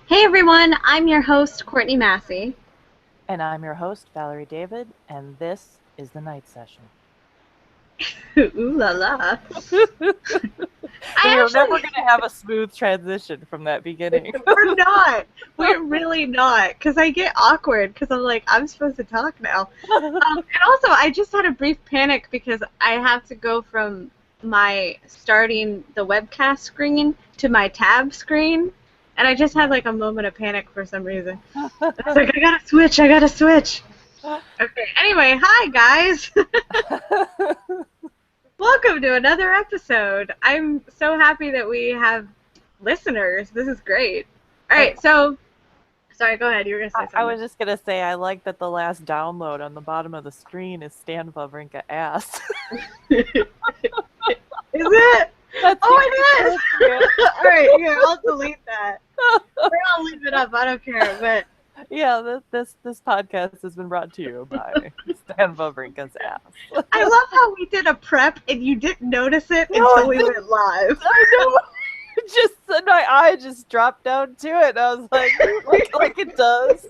Hey everyone, I'm your host, Courtney Massey. And I'm your host, Valerie David, and this is the night session. Ooh la la. We I are never actually, going to have a smooth transition from that beginning. we're not. We're really not. Because I get awkward because I'm like, I'm supposed to talk now. And also, I just had a brief panic because I have to go from my starting the webcast screen to my tab screen. And I just had like a moment of panic for some reason. I was like, I gotta switch. Okay, anyway, hi guys. Welcome to another episode. I'm so happy that we have listeners. This is great. All And right, so sorry, go ahead. You were gonna say I something. was just going to say, I like that the last download on the bottom of the screen is Stan Wawrinka ass. Is it? That's Oh, it is. All right, here I'll delete that. Or I'll leave it up. I don't care. But Yeah, this podcast has been brought to you by Stan Wawrinka's ass. I love how we did a prep and you didn't notice it No, until we went live. I know. Just my eye just dropped down to it. And I was like it does.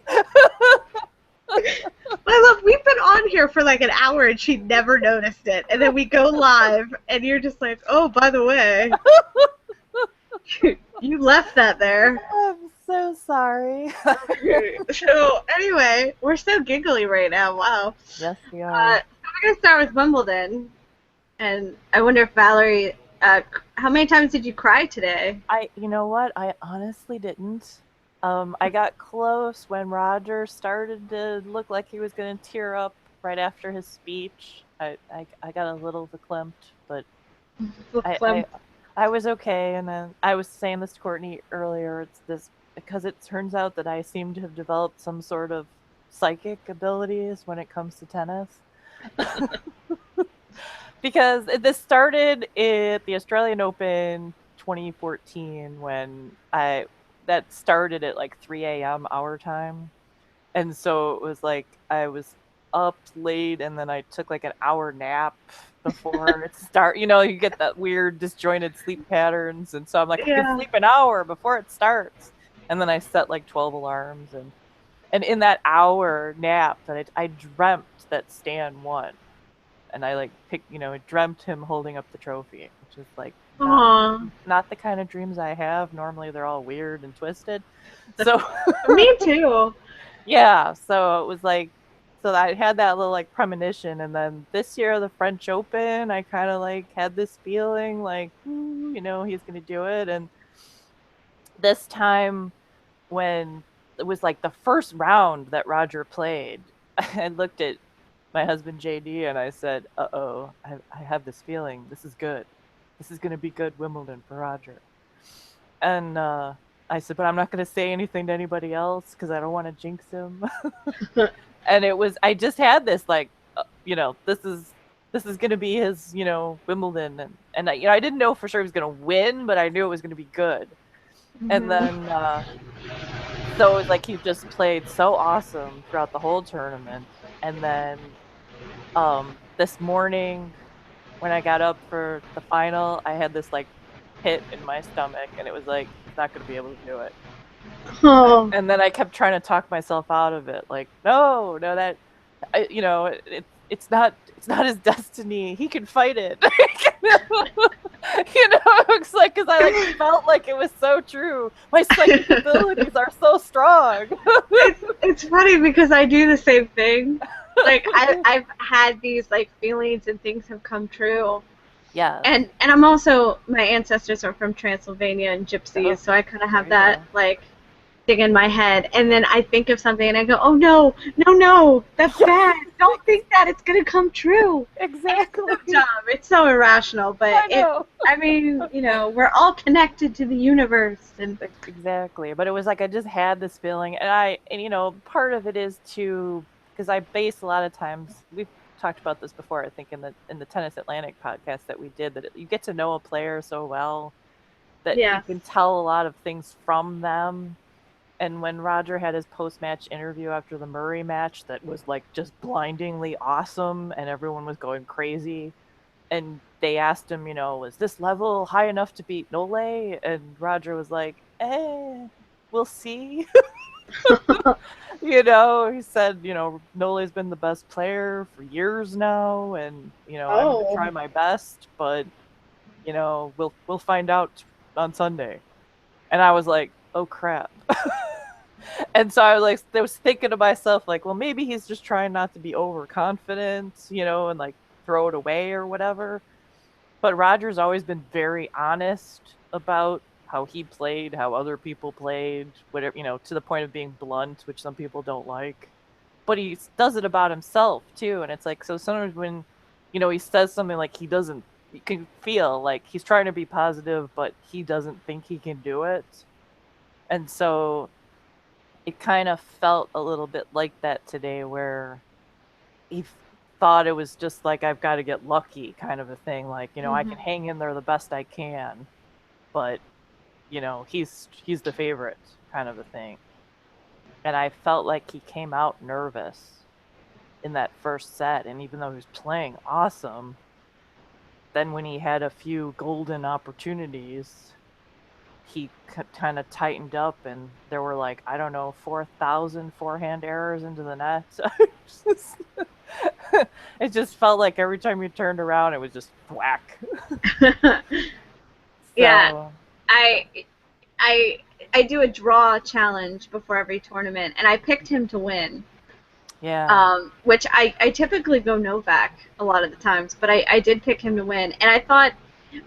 I love. We've been on here for like an hour and she never noticed it, and then we go live and you're just like, oh, by the way. You left that there. I'm so sorry. So anyway, we're so giggly right now. Wow. Yes, we are. We're gonna start with Wimbledon, and I wonder if Valerie, how many times did you cry today? You know what? I honestly didn't. I got close when Roger started to look like he was going to tear up right after his speech. I got a little verklempt, but I, I I was okay. And then I was saying this to Courtney earlier. It's this because it turns out that I seem to have developed some sort of psychic abilities when it comes to tennis. Because this started at the Australian Open 2014 when that started at like 3 a.m. our time. And so it was like I was up late and then I took like an hour nap before it start. You know, you get that weird disjointed sleep patterns. And so I'm like, I can Yeah. sleep an hour before it starts. And then I set like 12 alarms. And in that hour nap that I dreamt that Stan won. And I like dreamt him holding up the trophy, which is like Aw. not the kind of dreams I have. Normally they're all weird and twisted. So Me too. yeah, so it was like so I had that little like premonition, and then this year the French Open, I kind of like had this feeling like, ooh, he's gonna do it. And this time when it was like the first round that Roger played, I looked at my husband JD and I said, "Uh-oh, I have this feeling. This is good. This is going to be good Wimbledon for Roger." And I said, "But I'm not going to say anything to anybody else because I don't want to jinx him." And I just had this like, this is going to be his, Wimbledon, and I didn't know for sure he was going to win, but I knew it was going to be good. And then so it was like he just played so awesome throughout the whole tournament. And then this morning when I got up for the final, I had this like pit in my stomach and it was like he's not going to be able to do it. Oh. And then I kept trying to talk myself out of it, like no, that it's not his destiny. He can fight it. It's like because I like felt like it was so true. My psychic abilities are so strong. It's funny because I do the same thing. Like I've had these like feelings and things have come true. Yeah. And I'm also, my ancestors are from Transylvania and gypsies, so I kind of have that like thing in my head. And then I think of something and I go, oh no, no, that's bad. Don't think that, it's gonna come true. Exactly. It's so dumb. It's so irrational, but I mean, we're all connected to the universe, and Exactly. But it was like I just had this feeling, and part of it is too because I base a lot of times we've talked about this before. I think in the Tennis Atlantic podcast that we did that you get to know a player so well that you can tell a lot of things from them. And when Roger had his post-match interview after the Murray match that was like just blindingly awesome and everyone was going crazy, and they asked him, was this level high enough to beat Nole? And Roger was like, we'll see. You know, he said, you know, Nole's been the best player for years now, and you know, I'm gonna try my best, but you know, we'll find out on Sunday. And I was like, oh crap. And so I was thinking to myself, like, well, maybe he's just trying not to be overconfident, you know, and like throw it away or whatever. But Roger's always been very honest about how he played, how other people played, whatever, you know, to the point of being blunt, which some people don't like. But he does it about himself too, and it's like, so sometimes when, you know, he says something like he doesn't, you can feel like he's trying to be positive, but he doesn't think he can do it. And so it kind of felt a little bit like that today, where he thought it was just like, I've got to get lucky kind of a thing. Like, you know, I can hang in there the best I can, but, you know, he's the favorite kind of a thing. And I felt like he came out nervous in that first set. And even though he was playing awesome, then when he had a few golden opportunities, he kind of tightened up, and there were like, I don't know, 4,000 forehand errors into the net. It just felt like every time you turned around, it was just whack. Yeah, I do a draw challenge before every tournament, and I picked him to win. Yeah. Which I typically go Novak a lot of the times, but I did pick him to win, and I thought,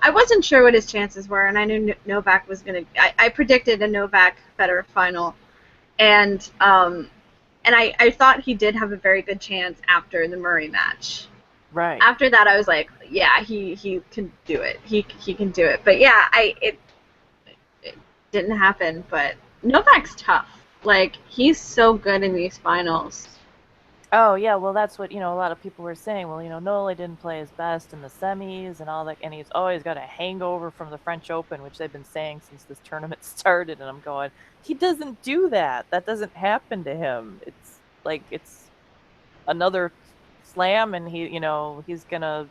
I wasn't sure what his chances were, and I knew Novak was gonna. I predicted a Novak Federer final, and I thought he did have a very good chance after the Murray match. Right. After that, I was like, yeah, he can do it. He can do it. But yeah, it didn't happen. But Novak's tough. Like, he's so good in these finals. Oh, yeah, well, that's what, you know, a lot of people were saying. Well, you know, Nole didn't play his best in the semis and all that, and he's always got a hangover from the French Open, which they've been saying since this tournament started, and I'm going, he doesn't do that. That doesn't happen to him. It's like, it's another slam, and he, you know, he's gonna,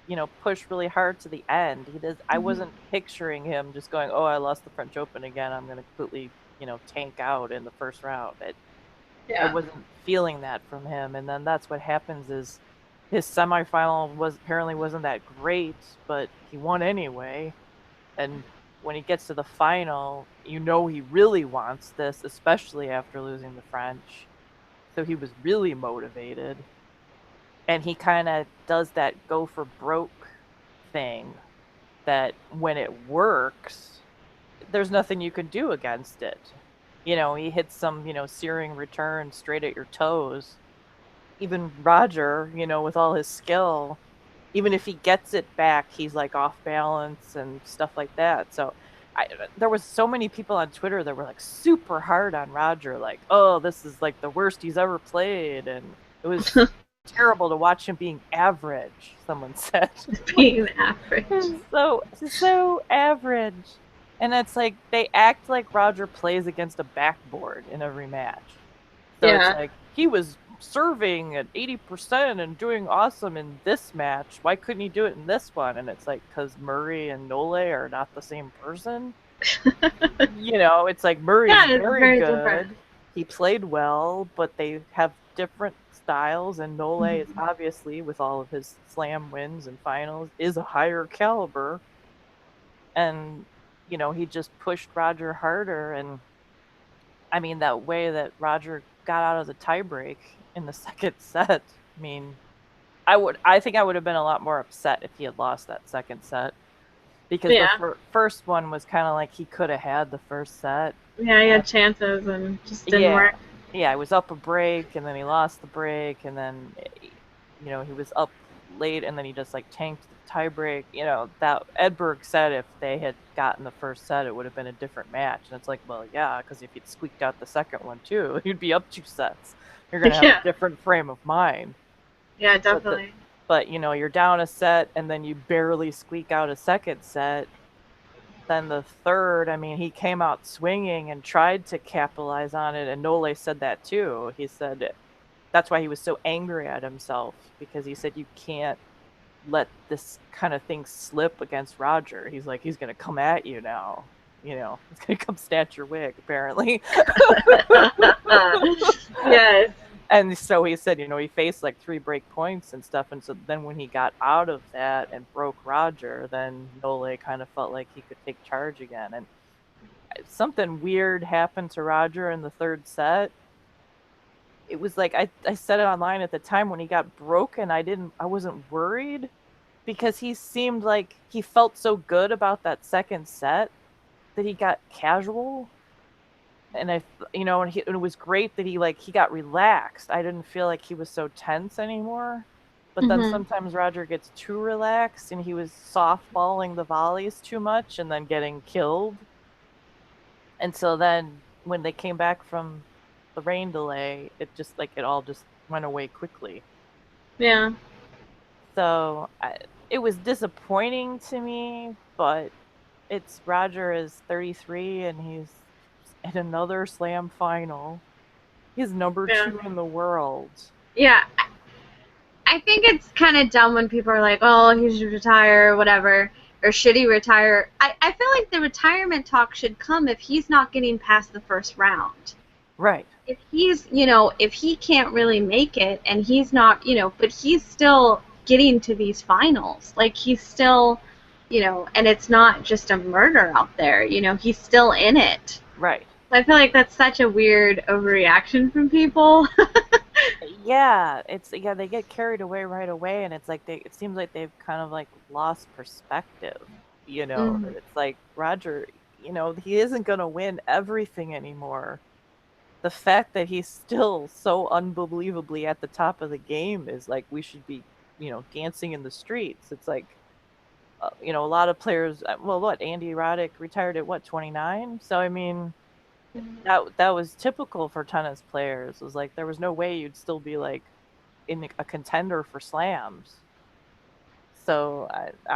you know, push really hard to the end. He does. I wasn't picturing him just going, oh, I lost the French Open again, I'm gonna completely, you know, tank out in the first round. I wasn't feeling that from him, and then that's what happens is his semifinal wasn't that great, but he won anyway. And when he gets to the final, you know, he really wants this, especially after losing the French. So he was really motivated, and he kind of does that go for broke thing, that when it works, there's nothing you can do against it. You know, he hits some, you know, searing return straight at your toes. Even Roger, you know, with all his skill, even if he gets it back, he's like off balance and stuff like that. So there was so many people on Twitter that were like super hard on Roger, like, oh, this is like the worst he's ever played. And it was terrible to watch him being average, someone said. Being average. So average. And it's like, they act like Roger plays against a backboard in every match. So it's like, he was serving at 80% and doing awesome in this match. Why couldn't he do it in this one? And it's like, because Murray and Nole are not the same person. You know, it's like, Murray is very good. Different. He played well, but they have different styles. And Nole is obviously, with all of his slam wins and finals, is a higher caliber. And you know, he just pushed Roger harder. And I mean, that way that Roger got out of the tiebreak in the second set, I mean, I think I would have been a lot more upset if he had lost that second set, because the first one was kind of like he could have had the first set. Yeah, he had chances and just didn't work. Yeah, it was up a break, and then he lost the break, and then, you know, he was up late, and then he just like tanked the tiebreak. You know, that Edberg said if they had gotten the first set, it would have been a different match. And it's like, well, yeah, because if you'd squeaked out the second one too, you'd be up 2 sets. You're gonna have a different frame of mind. Yeah, definitely. But you know, you're down a set, and then you barely squeak out a second set. Then the third, I mean, he came out swinging and tried to capitalize on it, and Nole said that too. He said that's why he was so angry at himself, because he said, you can't let this kind of thing slip against Roger. He's like, he's going to come at you now. you know, he's gonna come snatch your wig, apparently. Yes. And so he said, you know, he faced like 3 break points and stuff. And so then when he got out of that and broke Roger, then Nole kind of felt like he could take charge again. And something weird happened to Roger in the 3rd set. It was like, I said it online at the time when he got broken, I wasn't worried because he seemed like he felt so good about that 2nd set that he got casual. And you know, and it was great that he got relaxed. I didn't feel like he was so tense anymore. But then sometimes Roger gets too relaxed and he was softballing the volleys too much and then getting killed. And so then when they came back from the rain delay, it just it all just went away quickly. Yeah. So it was disappointing to me, but Roger is 33 and he's in another slam final. He's number 2 in the world. Yeah. I think it's kind of dumb when people are like, oh, he should retire or whatever, or should he retire? I feel like the retirement talk should come if he's not getting past the 1st round. Right. If he's, you know, if he can't really make it and he's not, you know, but he's still getting to these finals. Like, he's still, you know, and it's not just a murder out there, you know, he's still in it. Right. I feel like that's such a weird overreaction from people. Yeah, they get carried away right away, and it's like it seems like they've kind of like lost perspective, you know. It's like Roger, you know, he isn't gonna win everything anymore. The fact that he's still so unbelievably at the top of the game is like we should be, you know, dancing in the streets. It's like, you know, a lot of players. Well, Andy Roddick retired at 29. So I mean, that was typical for tennis players. It was like there was no way you'd still be like in a contender for slams. So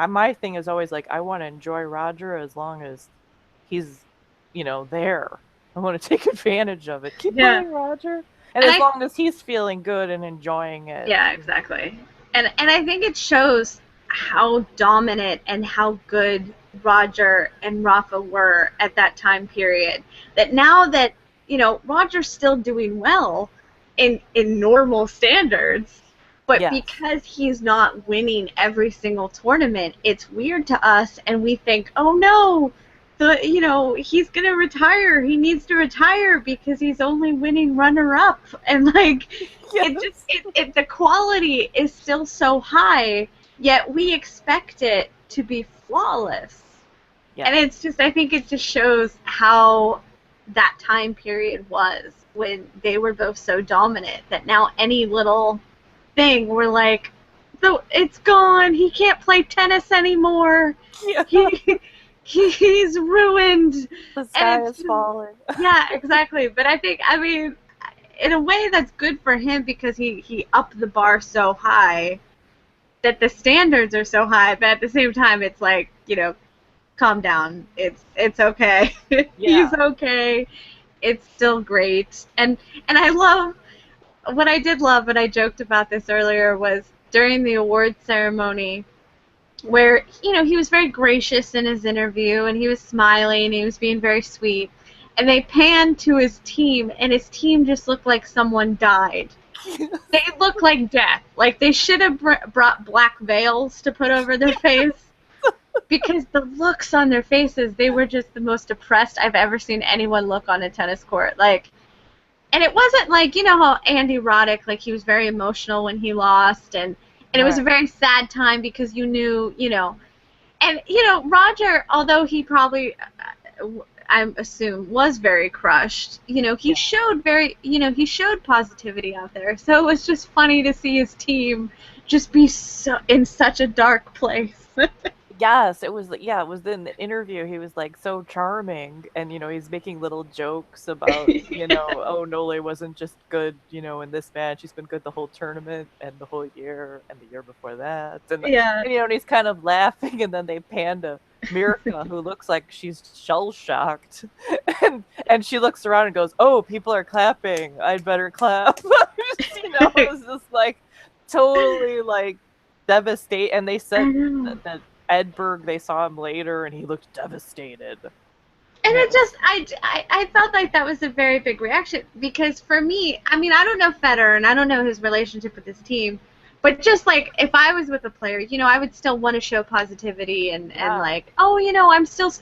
my thing is always like I want to enjoy Roger as long as he's, you know, there. I want to take advantage of it. Keep playing, Roger. And as long as he's feeling good and enjoying it. Yeah, exactly. And I think it shows how dominant and how good Roger and Rafa were at that time period. That now that, you know, Roger's still doing well in normal standards, but because he's not winning every single tournament, it's weird to us, and we think, oh no, you know, he's gonna retire. He needs to retire because he's only winning runner-up, and like, the quality is still so high, yet we expect it to be flawless. And it's just, I think it just shows how that time period was when they were both so dominant that now any little thing we're like, so it's gone. He can't play tennis anymore. He's ruined. The sky is falling. Yeah, exactly. But I mean, in a way that's good for him because he upped the bar so high that the standards are so high, but at the same time it's like, you know, calm down. It's okay. He's okay. It's still great. And I love, what I did love, and I joked about this earlier, was during the award ceremony where, you know, he was very gracious in his interview and he was smiling, he was being very sweet, and they panned to his team and his team just looked like someone died. They looked like death. Like they should have brought black veils to put over their face because the looks on their faces, they were just the most depressed I've ever seen anyone look on a tennis court. Like, and it wasn't like, you know how Andy Roddick, like he was very emotional when he lost, and it was a very sad time because you knew, you know, and, you know, Roger, although he probably, I assume, was very crushed, you know, he showed he showed positivity out there. So it was just funny to see his team just be in such a dark place. Yes, it was in the interview. He was like so charming, and you know, he's making little jokes about, you know, oh, Nole wasn't just good, you know, in this match. He's been good the whole tournament and the whole year and the year before that. And, and you know, and he's kind of laughing, and then they pan to Merican, who looks like she's shell-shocked, and she looks around and goes, "Oh, people are clapping. I'd better clap." You know, it was just like totally like devastated. And they said that Edberg, they saw him later and he looked devastated. And it just, I felt like that was a very big reaction because for me, I mean, I don't know Federer and I don't know his relationship with his team, but just like if I was with a player, you know, I would still want to show positivity and like, oh, you know,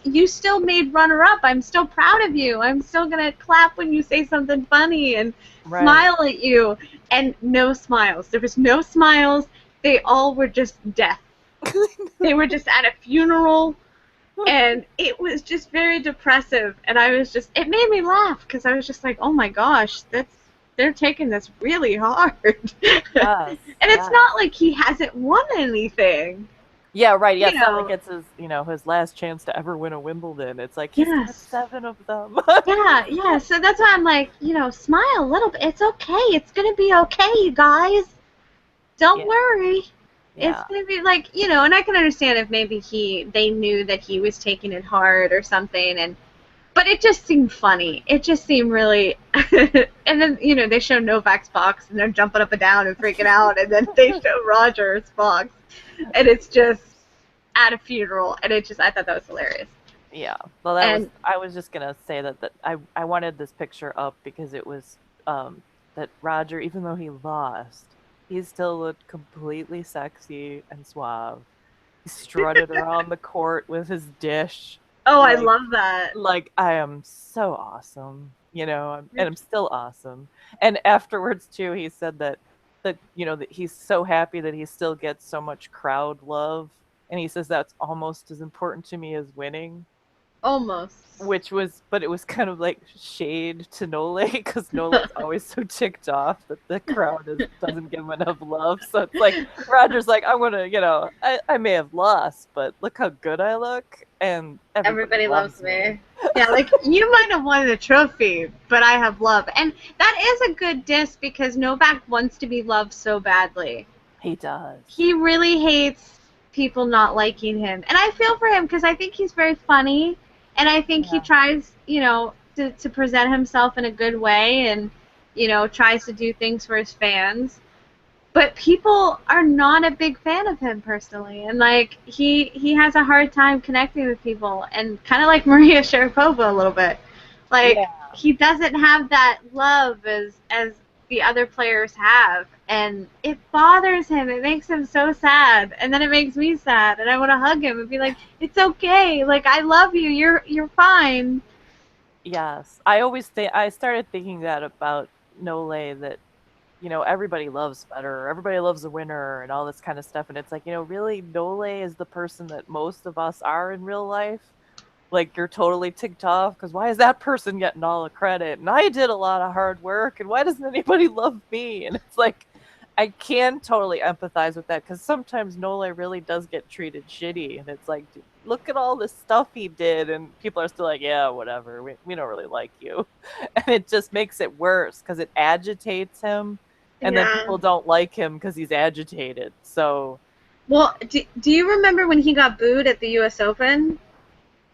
you still made runner-up. I'm still proud of you. I'm still going to clap when you say something funny and smile at you. And no smiles. There was no smiles. They all were just death. They were just at a funeral. And it was just very depressive, and I was just, it made me laugh, because I was just like, oh my gosh, they're taking this really hard. And it's not like he hasn't won anything. Yeah, right, yeah, it's not like it's his, you know, his last chance to ever win a Wimbledon. It's like, he's got 7 of them. Yeah, so that's why I'm like, you know, smile a little bit. It's okay. It's going to be okay, you guys. Don't worry. Yeah. It's going to be like, you know, and I can understand if maybe they knew that he was taking it hard or something, but it just seemed funny. It just seemed really, and then, you know, they show Novak's box, and they're jumping up and down and freaking out, and then they show Roger's box, and it's just at a funeral, and it just, I thought that was hilarious. Yeah, well, I was just going to say that I wanted this picture up because it was, that Roger, even though he lost, he still looked completely sexy and suave. He strutted around the court with his dish. Oh, like, I love that. Like, I am so awesome, you know, and I'm still awesome. And afterwards, too, he said that you know, that he's so happy that he still gets so much crowd love. And he says that's almost as important to me as winning. Almost. Which was, but it was kind of like shade to Nole, because Nole's always so ticked off that the crowd doesn't give him enough love. So it's like, Roger's like, I'm going to, you know, I may have lost, but look how good I look. And everybody loves me. Yeah, like, you might have won the trophy, but I have love. And that is a good diss, because Novak wants to be loved so badly. He does. He really hates people not liking him. And I feel for him, because I think he's very funny. And I think he tries, you know, to present himself in a good way and, you know, tries to do things for his fans. But people are not a big fan of him personally. And, like, he has a hard time connecting with people. And kind of like Maria Sharapova a little bit. Like, he doesn't have that love as the other players have. And it bothers him. It makes him so sad. And then it makes me sad. And I want to hug him and be like, it's okay. Like, I love you. You're fine. Yes. I started thinking that about Nole, that, you know, everybody loves Federer. Everybody loves a winner and all this kind of stuff. And it's like, you know, really, Nole is the person that most of us are in real life. Like, you're totally ticked off because why is that person getting all the credit? And I did a lot of hard work, and why doesn't anybody love me? And it's like, I can totally empathize with that, because sometimes Nole really does get treated shitty, and it's like, dude, look at all this stuff he did, and people are still like, yeah, whatever, we don't really like you. And it just makes it worse, because it agitates him, and then people don't like him because he's agitated. So, well, do you remember when he got booed at the U.S. Open?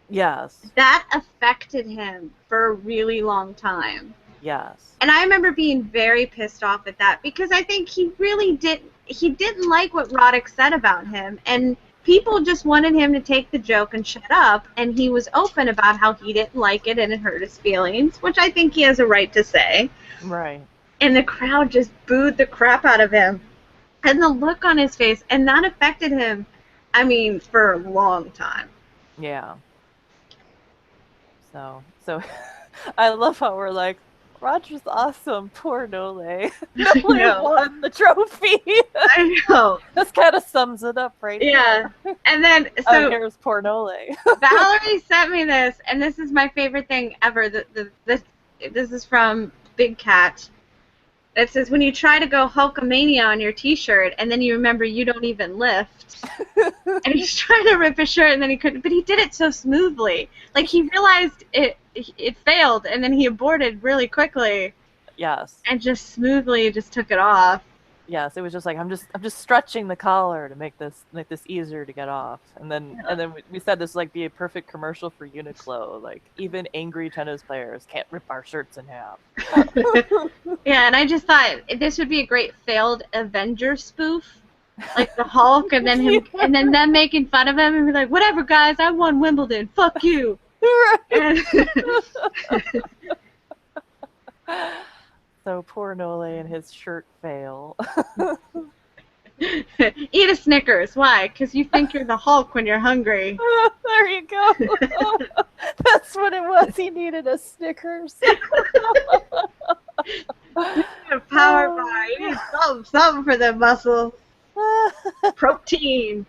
Yes. That affected him for a really long time. Yes. And I remember being very pissed off at that, because I think he really didn't like what Roddick said about him, and people just wanted him to take the joke and shut up, and he was open about how he didn't like it and it hurt his feelings, which I think he has a right to say. Right. And the crowd just booed the crap out of him. And the look on his face, and that affected him, I mean, for a long time. Yeah. So I love how we're like, Roger's awesome, poor Nole. Nole won the trophy. I know. This kind of sums it up right here. And then, so oh, here's poor Nole. Valerie sent me this, and this is my favorite thing ever. This is from Big Cat. It says, when you try to go Hulkamania on your t-shirt, and then you remember you don't even lift. And he's trying to rip his shirt, and then he couldn't, but he did it so smoothly. Like, he realized it failed, and then he aborted really quickly. Yes. And just smoothly just took it off. Yes, it was just like, I'm just stretching the collar to make this easier to get off. And then we said this would like be a perfect commercial for Uniqlo. Like, even angry tennis players can't rip our shirts in half. Yeah, and I just thought this would be a great failed Avengers spoof. Like the Hulk, and then him, and then them making fun of him and be like, whatever guys, I won Wimbledon, fuck you. And so poor Nole and his shirt fail. eat a Snickers. Why? Because you think you're the Hulk when you're hungry. There you go. That's what it was. He needed a Snickers. A power bar. You need something for the muscles. Protein.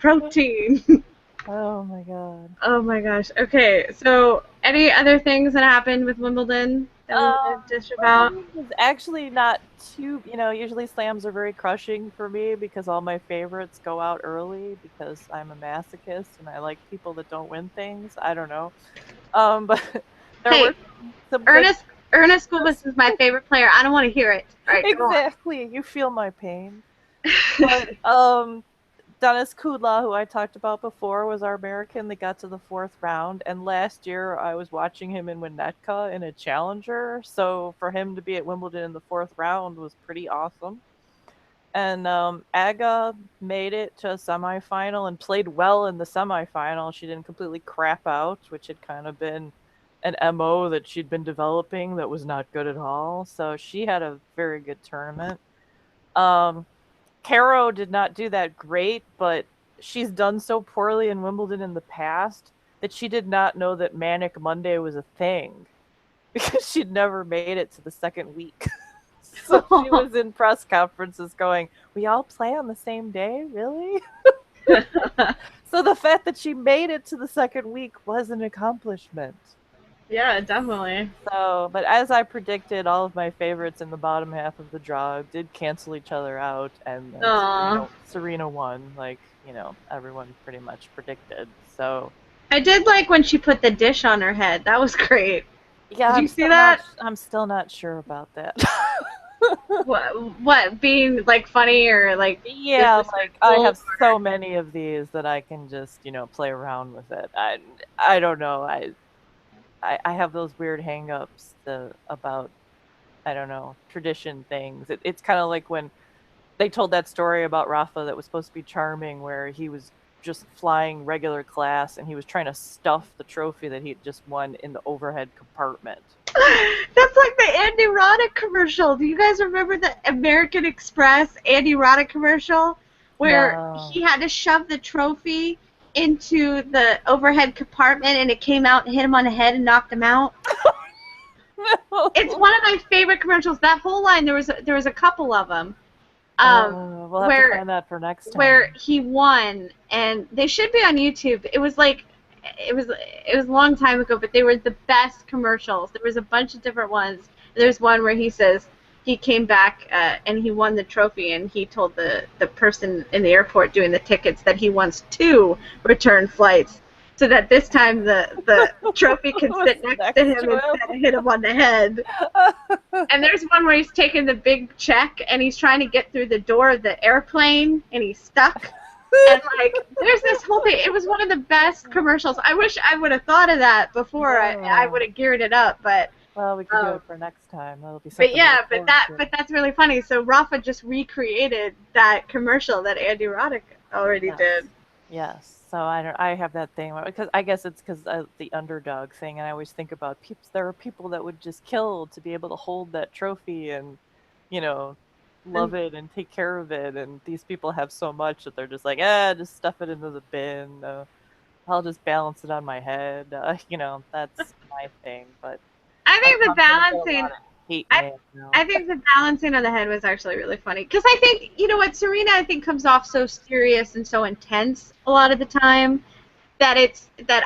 Oh my god. Oh my gosh. Okay, so any other things that happened with Wimbledon that we want to dish about? It's actually not too, usually slams are very crushing for me because all my favorites go out early because I'm a masochist and I like people that don't win things. I don't know. But there were some Ernest Gulbis is my favorite player. I don't want to hear it. All right, exactly. You feel my pain. But Denis Kudla, who I talked about before, was our American that got to the 4th round. And last year, I was watching him in Winnetka in a challenger. So for him to be at Wimbledon in the 4th round was pretty awesome. And Aga made it to a semifinal and played well in the semifinal. She didn't completely crap out, which had kind of been an MO that she'd been developing that was not good at all. So she had a very good tournament. CARO did not do that great, but she's done so poorly in Wimbledon in the past that she did not know that Manic Monday was a thing because she'd never made it to the 2nd week. So she was in press conferences going, "We all play on the same day? Really?" So the fact that she made it to the 2nd week was an accomplishment. Yeah, definitely. So, but as I predicted, all of my favorites in the bottom half of the draw did cancel each other out, and Serena won, like, everyone pretty much predicted. So I did like when she put the dish on her head. That was great. Yeah, did you see that? I'm still not sure about that. What being like funny or like? Yeah, like I have so many of these that I can just play around with it. I don't know. I have those weird hang-ups about, I don't know, tradition things. It's kind of like when they told that story about Rafa that was supposed to be charming, where he was just flying regular class and he was trying to stuff the trophy that he just won in the overhead compartment. That's like the Andy Roddick commercial. Do you guys remember the American Express Andy Roddick commercial where he had to shove the trophy into the overhead compartment and it came out and hit him on the head and knocked him out? No. It's one of my favorite commercials. That whole line, there was a couple of them. We'll have to find that for next time. Where he won, and they should be on YouTube. It was a long time ago, but they were the best commercials. There was a bunch of different ones. There's one where he says he came back and he won the trophy, and he told the person in the airport doing the tickets that he wants 2 return flights, so that this time the trophy can sit next to him instead of hit him on the head. And there's one where he's taking the big check and he's trying to get through the door of the airplane and he's stuck. And like, there's this whole thing. It was one of the best commercials. I wish I would have thought of that before. I would have geared it up, but. Well, we can do it for next time. That'll be something. But yeah, but that's really funny. So Rafa just recreated that commercial that Andy Roddick already did. Yes. So I have that thing because I guess it's because the underdog thing, and I always think about there are people that would just kill to be able to hold that trophy and, love it and take care of it, and these people have so much that they're just like, just stuff it into the bin. I'll just balance it on my head. That's my thing. But I think the balancing. I think the balancing of the head was actually really funny because I think Serena comes off so serious and so intense a lot of the time that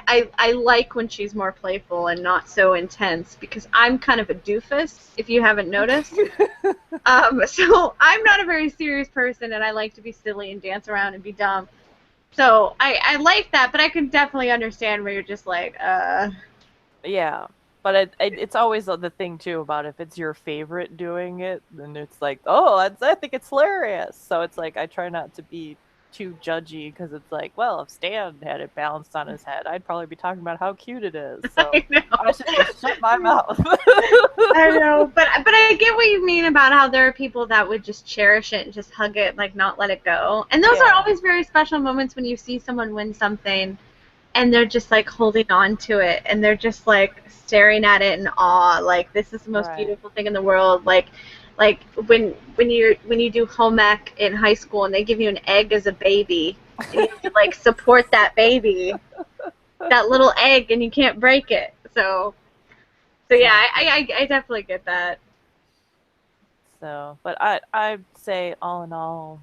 I like when she's more playful and not so intense because I'm kind of a doofus if you haven't noticed. So I'm not a very serious person and I like to be silly and dance around and be dumb. So I like that, but I can definitely understand where you're just like Yeah. But it's always the thing, too, about if it's your favorite doing it, then it's like, I think it's hilarious. So it's like I try not to be too judgy because it's like, well, if Stan had it balanced on his head, I'd probably be talking about how cute it is. So I should just shut my mouth. I know, but I get what you mean about how there are people that would just cherish it and just hug it, like not let it go. And those are always very special moments when you see someone win something and they're just like holding on to it, and they're just like staring at it in awe, like this is the most beautiful thing in the world. Like when you do home ec in high school and they give you an egg as a baby, and you have to like support that baby, that little egg, and you can't break it. So yeah, I definitely get that. So, but I'd say all in all,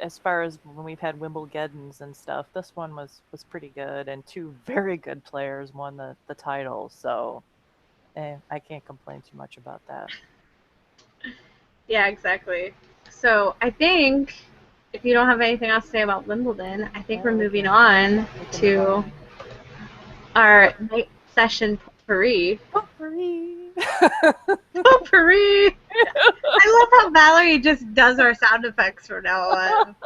as far as when we've had Wimbledons and stuff, this one was pretty good, and two very good players won the title. So, I can't complain too much about that. Yeah, exactly. So I think if you don't have anything else to say about Wimbledon, I think we're moving on to our night session potpourri. Potpourri! Potpourri! I love how Valerie just does our sound effects from now on.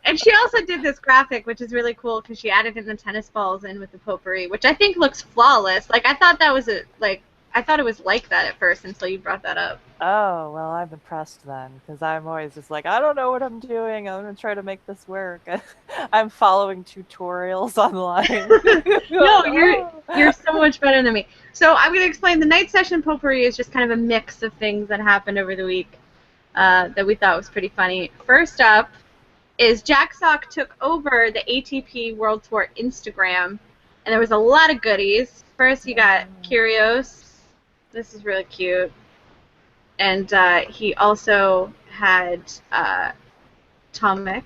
And she also did this graphic, which is really cool because she added in the tennis balls in with the potpourri, which I think looks flawless. Like, I thought that was I thought it was like that at first until you brought that up. Oh, well, I'm impressed then, because I'm always just like, I don't know what I'm doing. I'm going to try to make this work. I'm following tutorials online. No, you're so much better than me. So I'm going to explain. The night session potpourri is just kind of a mix of things that happened over the week that we thought was pretty funny. First up is Jack Sock took over the ATP World Tour Instagram, and there was a lot of goodies. First, you got Kyrgios. This is really cute. And he also had Tomic.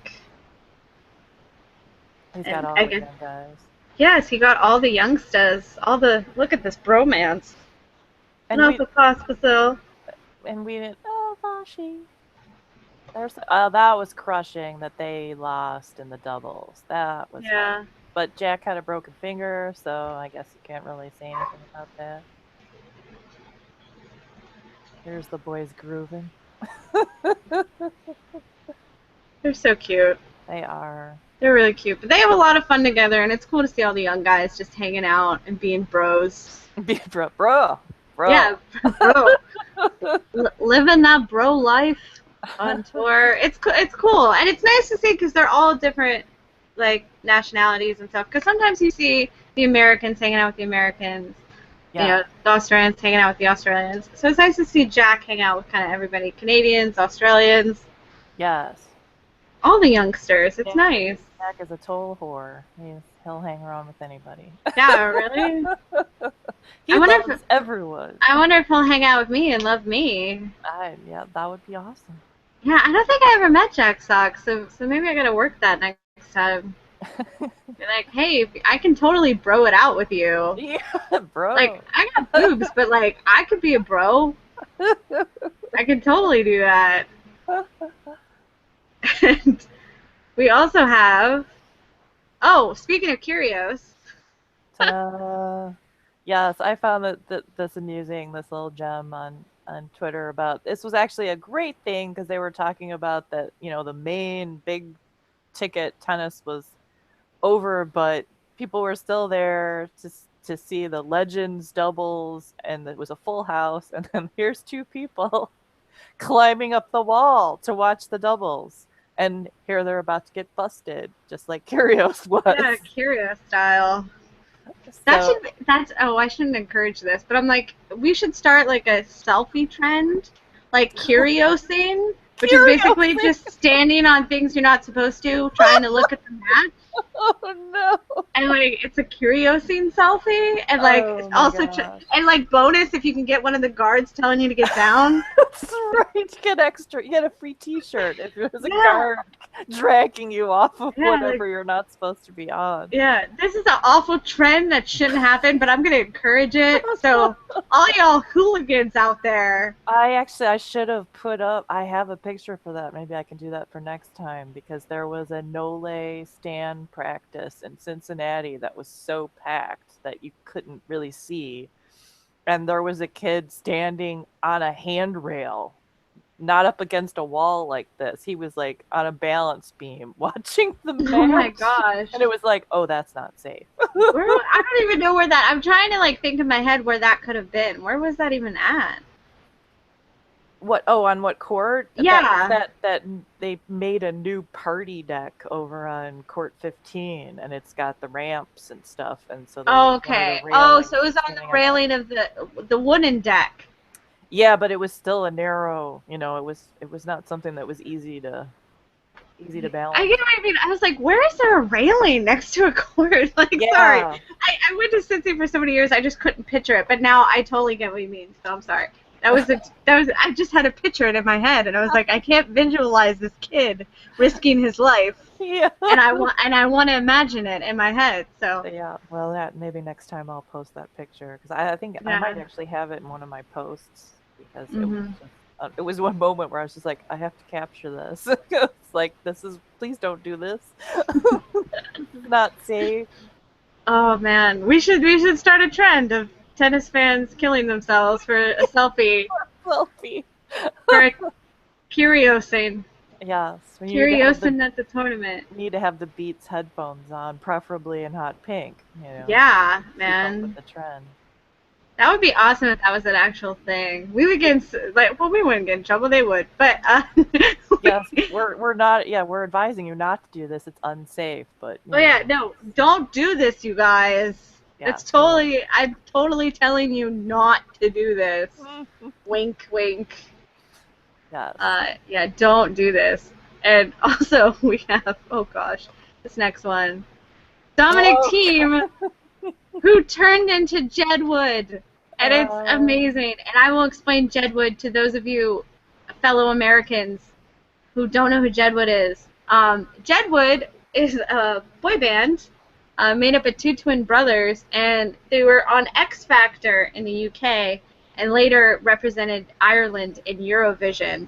He's got all the young guys. Yes, he got all the youngsters. Look at this bromance. And we didn't. Oh, Vashi. That was crushing that they lost in the doubles. That was fun. But Jack had a broken finger, so I guess you can't really say anything about that. Here's the boys grooving. They're so cute. They are. They're really cute. But they have a lot of fun together, and it's cool to see all the young guys just hanging out and being bros. Being bro. Yeah, bro. Living that bro life on tour. It's cool, and it's nice to see because they're all different, like, nationalities and stuff. Because sometimes you see the Americans hanging out with the Americans. Yeah. You know, the Australians hanging out with the Australians. So it's nice to see Jack hang out with kind of everybody. Canadians, Australians. Yes. All the youngsters. It's nice. Jack is a total whore. He'll hang around with anybody. Yeah, really? He loves everyone. I wonder if he'll hang out with me and love me. Yeah, that would be awesome. Yeah, I don't think I ever met Jack Sock, so maybe I gotta work that next time. Be like, hey, I can totally bro it out with you. Yeah, bro. Like, I got boobs, but like, I could be a bro. I could totally do that. And we also have, speaking of Kyrgios. Yes, I found this amusing, this little gem on Twitter about, this was actually a great thing because they were talking about that, you know, the main big ticket tennis was over, but people were still there to see the Legends doubles, and it was a full house, and then here's two people climbing up the wall to watch the doubles, and here they're about to get busted, just like Kyrgios was. Yeah, Kyrgios style. So, I shouldn't encourage this, but I'm like, we should start like a selfie trend, like Kyrgiosing, which is basically just standing on things you're not supposed to, trying to look at the match. Oh no! And like, it's a Kyrgiosing selfie, and like and like bonus if you can get one of the guards telling you to get down. That's right. You get a free T-shirt if there's a guard dragging you off of whatever you're not supposed to be on. Yeah, this is an awful trend that shouldn't happen, but I'm gonna encourage it. So all y'all hooligans out there. I should have put up. I have a picture for that. Maybe I can do that for next time, because there was a Nole stand practice in Cincinnati that was so packed that you couldn't really see, and there was a kid standing on a handrail, not up against a wall like this. He was like on a balance beam watching the match. Oh my gosh. And it was like, oh, that's not safe. I don't even know where that, I'm trying to like think in my head where that could have been. Where was that even at? What? Oh, on what court? Yeah. That they made a new party deck over on court 15, and it's got the ramps and stuff, and so they used one of the Okay. Oh, railings so it was on the sitting on that. railing of the wooden deck. Yeah, but it was still a narrow. It was not something that was easy to I balance. get what I mean. I was like, where is there a railing next to a court? Like, sorry. Yeah. I went to Cincy for so many years, I just couldn't picture it. But now I totally get what you mean. So I'm sorry. I just had to picture it in my head, and I was like, I can't visualize this kid risking his life, Yeah. and I want to imagine it in my head. So Yeah. Well, that maybe next time I'll post that picture because I think I might actually have it in one of my posts because it was one moment where I was just like, I have to capture this. It's like, please don't do this. This is not safe. Oh man, we should start a trend of tennis fans killing themselves for a selfie. Selfie. For Kyrgiosing. Yes. Kyrgiosing at the tournament. We need to have the Beats headphones on, preferably in hot pink. Yeah, man. man. Keep up with the trend. That would be awesome if that was an actual thing. We would get we wouldn't get in trouble. They would, but yes, we're not. Yeah, we're advising you not to do this. It's unsafe. But no, don't do this, you guys. Yeah, it's totally. I'm totally telling you not to do this. Wink, wink. Yes. Yeah, don't do this. And also we have this next one, Dominic Thiem, who turned into Jedward, and it's amazing. And I will explain Jedward to those of you fellow Americans who don't know who Jedward is. Jedward is a boy band made up of two twin brothers, and they were on X Factor in the UK and later represented Ireland in Eurovision.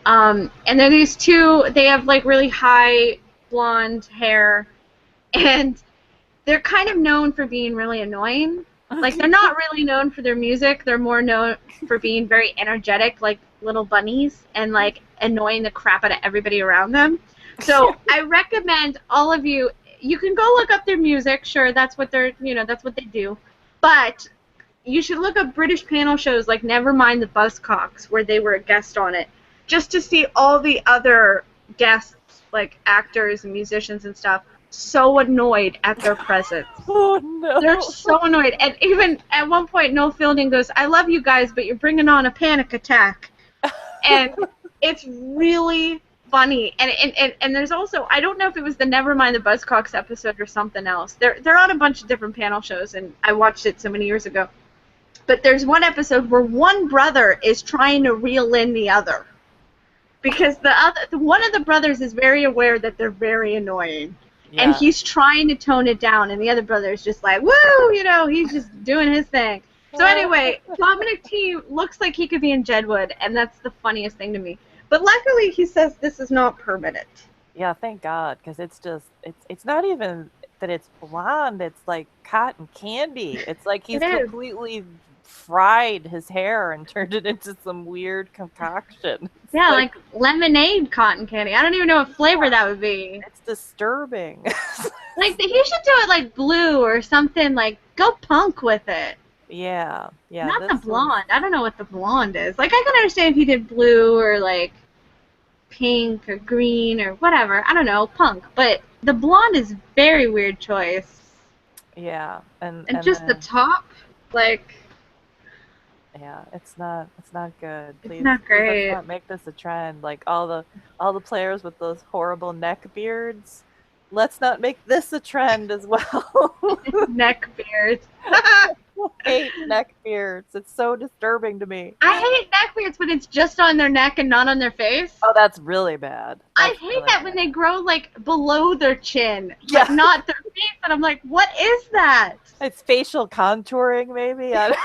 And they're these two, they have like really high blonde hair, and they're kind of known for being really annoying. Like, they're not really known for their music. They're more known for being very energetic, like little bunnies, and like annoying the crap out of everybody around them. So I recommend all of you, you can go look up their music. Sure, that's what that's what they do. But you should look up British panel shows like Nevermind the Buzzcocks, where they were a guest on it, just to see all the other guests, like actors and musicians and stuff, so annoyed at their presence. Oh, no. They're so annoyed. And even at one point, Noel Fielding goes, I love you guys, but you're bringing on a panic attack. And it's really funny. And there's also, I don't know if it was the Nevermind the Buzzcocks episode or something else. They're on a bunch of different panel shows, and I watched it so many years ago. But there's one episode where one brother is trying to reel in the other, because one of the brothers is very aware that they're very annoying. Yeah. And he's trying to tone it down, and the other brother is just like, woo, he's just doing his thing. So anyway, Dominic Thiem looks like he could be in Jedward, and that's the funniest thing to me. But luckily, he says this is not permanent. Yeah, thank God, because it's not even that it's blonde, it's like cotton candy. It's like he's completely fried his hair and turned it into some weird concoction. Yeah, like lemonade cotton candy. I don't even know what flavor that would be. It's disturbing. Like, he should do it like blue or something. Like, go punk with it. Yeah. Not the blonde. I don't know what the blonde is. Like, I can understand if he did blue or like pink or green or whatever. I don't know, punk. But the blonde is very weird choice. Yeah, and just the top, like. Yeah, it's not good. Please, it's not great. Let's not make this a trend. Like all the players with those horrible neck beards. Let's not make this a trend as well. Neck beards. I hate neck beards. It's so disturbing to me. I hate neck beards when it's just on their neck and not on their face. Oh, that's really bad. I hate that when they grow like below their chin, but not their face. And I'm like, what is that? It's facial contouring, maybe. I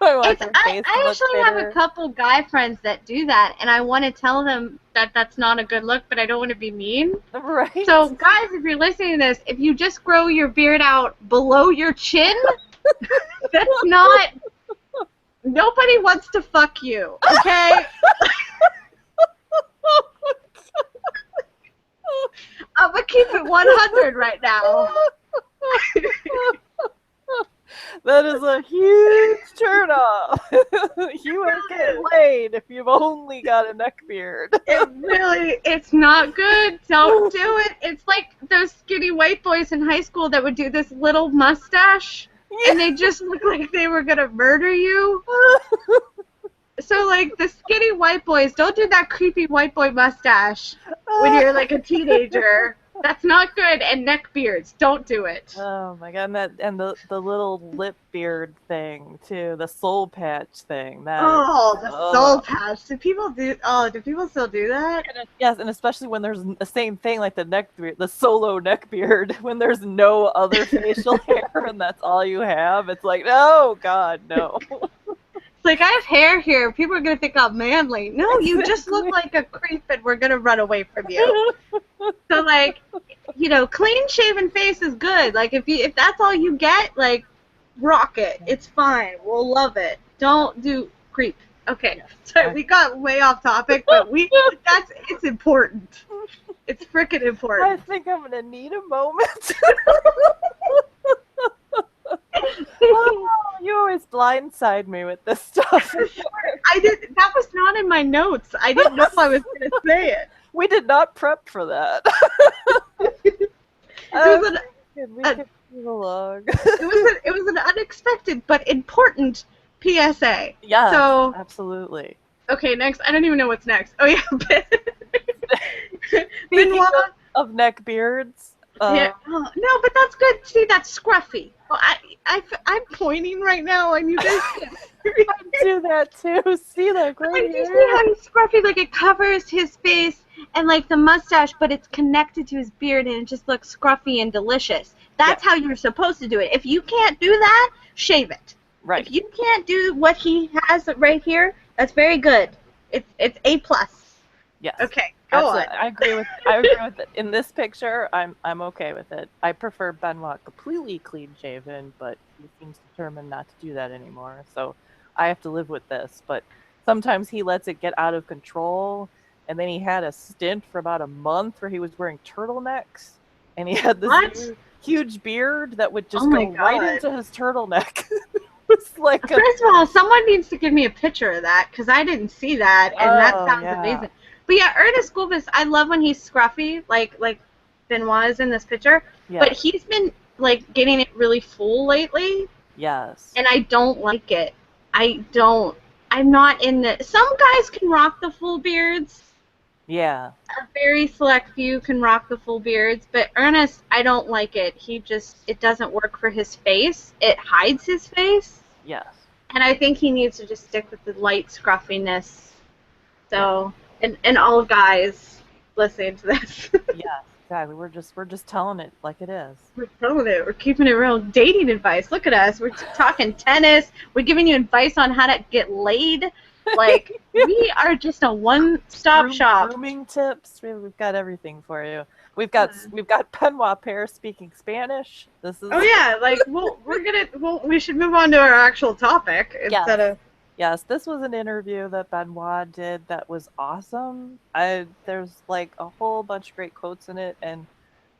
actually have a couple guy friends that do that, and I want to tell them that that's not a good look, but I don't want to be mean. Right. So, guys, if you're listening to this, if you just grow your beard out below your chin, that's not... Nobody wants to fuck you, okay? I'm going to keep it 100 right now. That is a huge turnoff. You are getting laid if you've only got a neck beard. It's not good. Don't do it. It's like those skinny white boys in high school that would do this little mustache, and they just look like they were gonna murder you. So, like, the skinny white boys, don't do that creepy white boy mustache when you're, like, a teenager. That's not good. And neck beards, don't do it. Oh my god, and the little lip beard thing too, the soul patch thing. That soul patch. Do people still do that? Yes, and especially when there's the same thing like the neck beard, the solo neck beard, when there's no other facial hair and that's all you have. It's like, oh god, no. It's like, I have hair here. People are gonna think I'm manly. No, you just look like a creep, and we're gonna run away from you. So, like, you know, clean shaven face is good. Like, if that's all you get, like, rock it. It's fine. We'll love it. Don't do creep. Okay. Sorry, we got way off topic, but it's important. It's freaking important. I think I'm gonna need a moment. Oh, you always blindside me with this stuff. That was not in my notes. I didn't know I was gonna say it. We did not prep for that. It was an unexpected but important PSA. Yeah. So absolutely. Okay, next. I don't even know what's next. Oh yeah. Benoit of neck beards. Yeah. No, but that's good. See, that's scruffy. Well, I'm pointing right now, and you guys can't do that too. See that great hair? You see how he's scruffy? Like, it covers his face and like the mustache, but it's connected to his beard, and it just looks scruffy and delicious. That's how you're supposed to do it. If you can't do that, shave it. Right. If you can't do what he has right here, that's very good. It's A+. Yes. Okay. Go on. I agree with it. In this picture, I'm okay with it. I prefer Benoit completely clean shaven, but he seems determined not to do that anymore. So I have to live with this. But sometimes he lets it get out of control, and then he had a stint for about a month where he was wearing turtlenecks, and he had this huge beard that would just go right into his turtleneck. It's like first of all, someone needs to give me a picture of that, because I didn't see that, and that sounds amazing. But yeah, Ernest Gulbis, I love when he's scruffy, like Benoit is in this picture. Yeah. But he's been like getting it really full lately. Yes. And I don't like it. I'm not in the. Some guys can rock the full beards. Yeah. A very select few can rock the full beards, but Ernest, I don't like it. It doesn't work for his face. It hides his face. Yes. And I think he needs to just stick with the light scruffiness. So. And all guys listening to this. Yeah, exactly. We're just telling it like it is. We're telling it. We're keeping it real. Dating advice. Look at us. We're talking tennis. We're giving you advice on how to get laid. Like, we are just a one-stop shop. Grooming tips. We've got everything for you. We've got Benoit Paire speaking Spanish. This is. Oh yeah, like we should move on to our actual topic instead of. Yes, this was an interview that Benoit did that was awesome. There's like a whole bunch of great quotes in it, and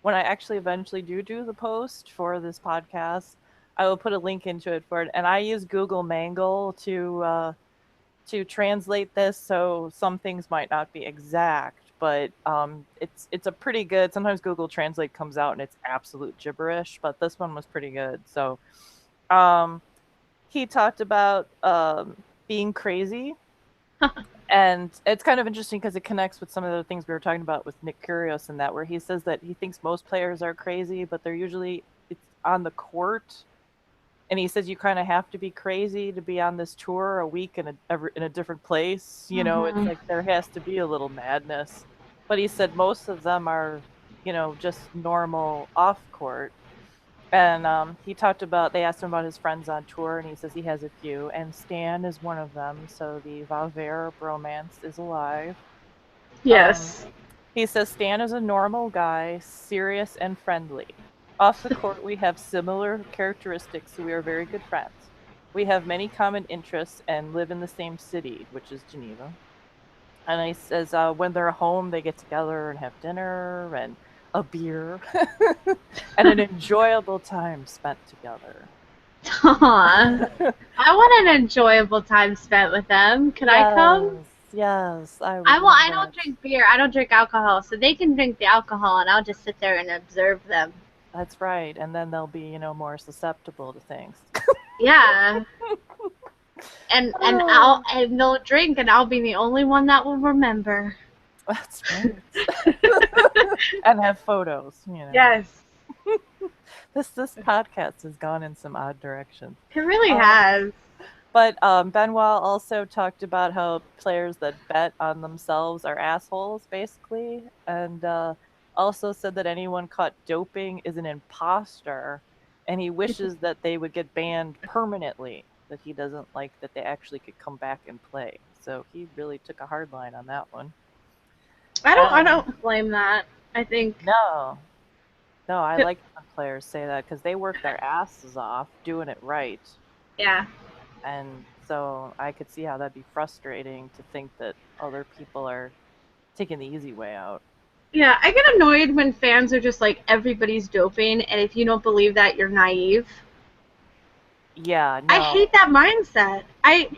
when I actually eventually do the post for this podcast, I will put a link into it for it. And I use Google Mangle to translate this, so some things might not be exact, but it's a pretty good. Sometimes Google Translate comes out and it's absolute gibberish, but this one was pretty good. So, he talked about being crazy, and it's kind of interesting because it connects with some of the things we were talking about with Nick Kyrgios and that, where he says that he thinks most players are crazy, but they're usually it's on the court, and he says you kind of have to be crazy to be on this tour a week in a different place. You know, it's like there has to be a little madness, but he said most of them are, you know, just normal off court. And he talked about, they asked him about his friends on tour, and he says he has a few, and Stan is one of them, so the Wawaire bromance is alive. Yes. He says Stan is a normal guy, serious and friendly. Off the court, we have similar characteristics, so we are very good friends. We have many common interests and live in the same city, which is Geneva. And he says when they're home, they get together and have dinner and a beer and an enjoyable time spent together. Aw. I want an enjoyable time spent with them. Can I come? Yes, I would I love I don't that. drink beer. I don't drink alcohol, so they can drink the alcohol, and I'll just sit there and observe them. That's right, and then they'll be, more susceptible to things. Yeah, and Oh, and they'll drink, and I'll be the only one that will remember. that's right. And have photos. Yes, This podcast has gone in some odd directions. it really Um, has. but Benoit also talked about how players that bet on themselves are assholes, basically, and also said that anyone caught doping is an imposter, and he wishes that they would get banned permanently. That he doesn't like that they actually could come back and play. So he really took a hard line on that one. I And don't blame that. I think. no, no, I like when players say that because they work their asses off doing it right. Yeah. And so I could see how that'd be frustrating to think that other people are taking the easy way out. Yeah, I get annoyed when fans are just like, everybody's doping, and if you don't believe that, you're naive. Yeah, I no. hate that mindset.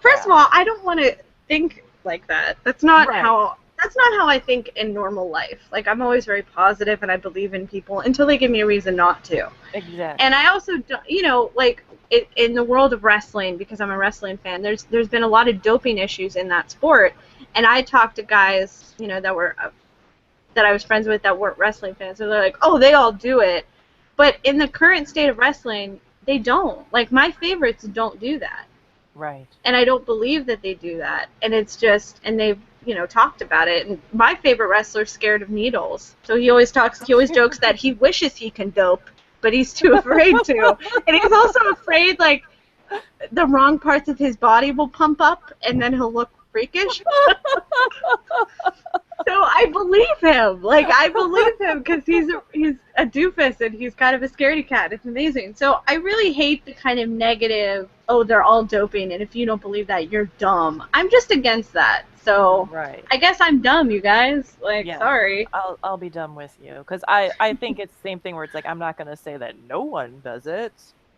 First of Yeah. all, I don't want to think like that. Right. That's not how I think in normal life. Like, I'm always very positive and I believe in people until they give me a reason not to. And Exactly. I also don't, like in the world of wrestling, because I'm a wrestling fan, there's been a lot of doping issues in that sport, and I talked to guys, that I was friends with that weren't wrestling fans, so they're like, "Oh, they all do it." But in the current state of wrestling, they don't. Like, my favorites don't do that. Right. And I don't believe that they do that. And it's just, and they've, talked about it. And my favorite wrestler's scared of needles. So he always jokes that he wishes he can dope, but he's too afraid to. And he's also afraid, like, the wrong parts of his body will pump up and then he'll look freakish. So I believe him. Like, I believe him because he's a doofus and he's kind of a scaredy cat. It's amazing. So I really hate the kind of negative, oh, they're all doping, and if you don't believe that, you're dumb. I'm just against that. So Right. I guess I'm dumb, you guys. Like, Yeah. sorry. I'll be done with you because I think it's the same thing where it's like I'm not gonna say that no one does it.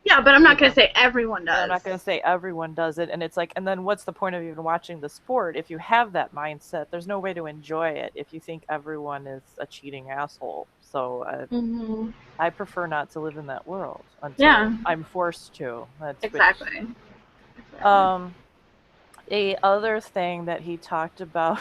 Yeah, but I'm You not going to know, say everyone And I'm does. not going to say everyone does it. And it's like, and then what's the point of even watching the sport if you have that mindset? There's no way to enjoy it if you think everyone is a cheating asshole. So Mm-hmm. I prefer not to live in that world until Yeah, I'm forced to. That's which. exactly. Exactly. Um, a other thing that he talked about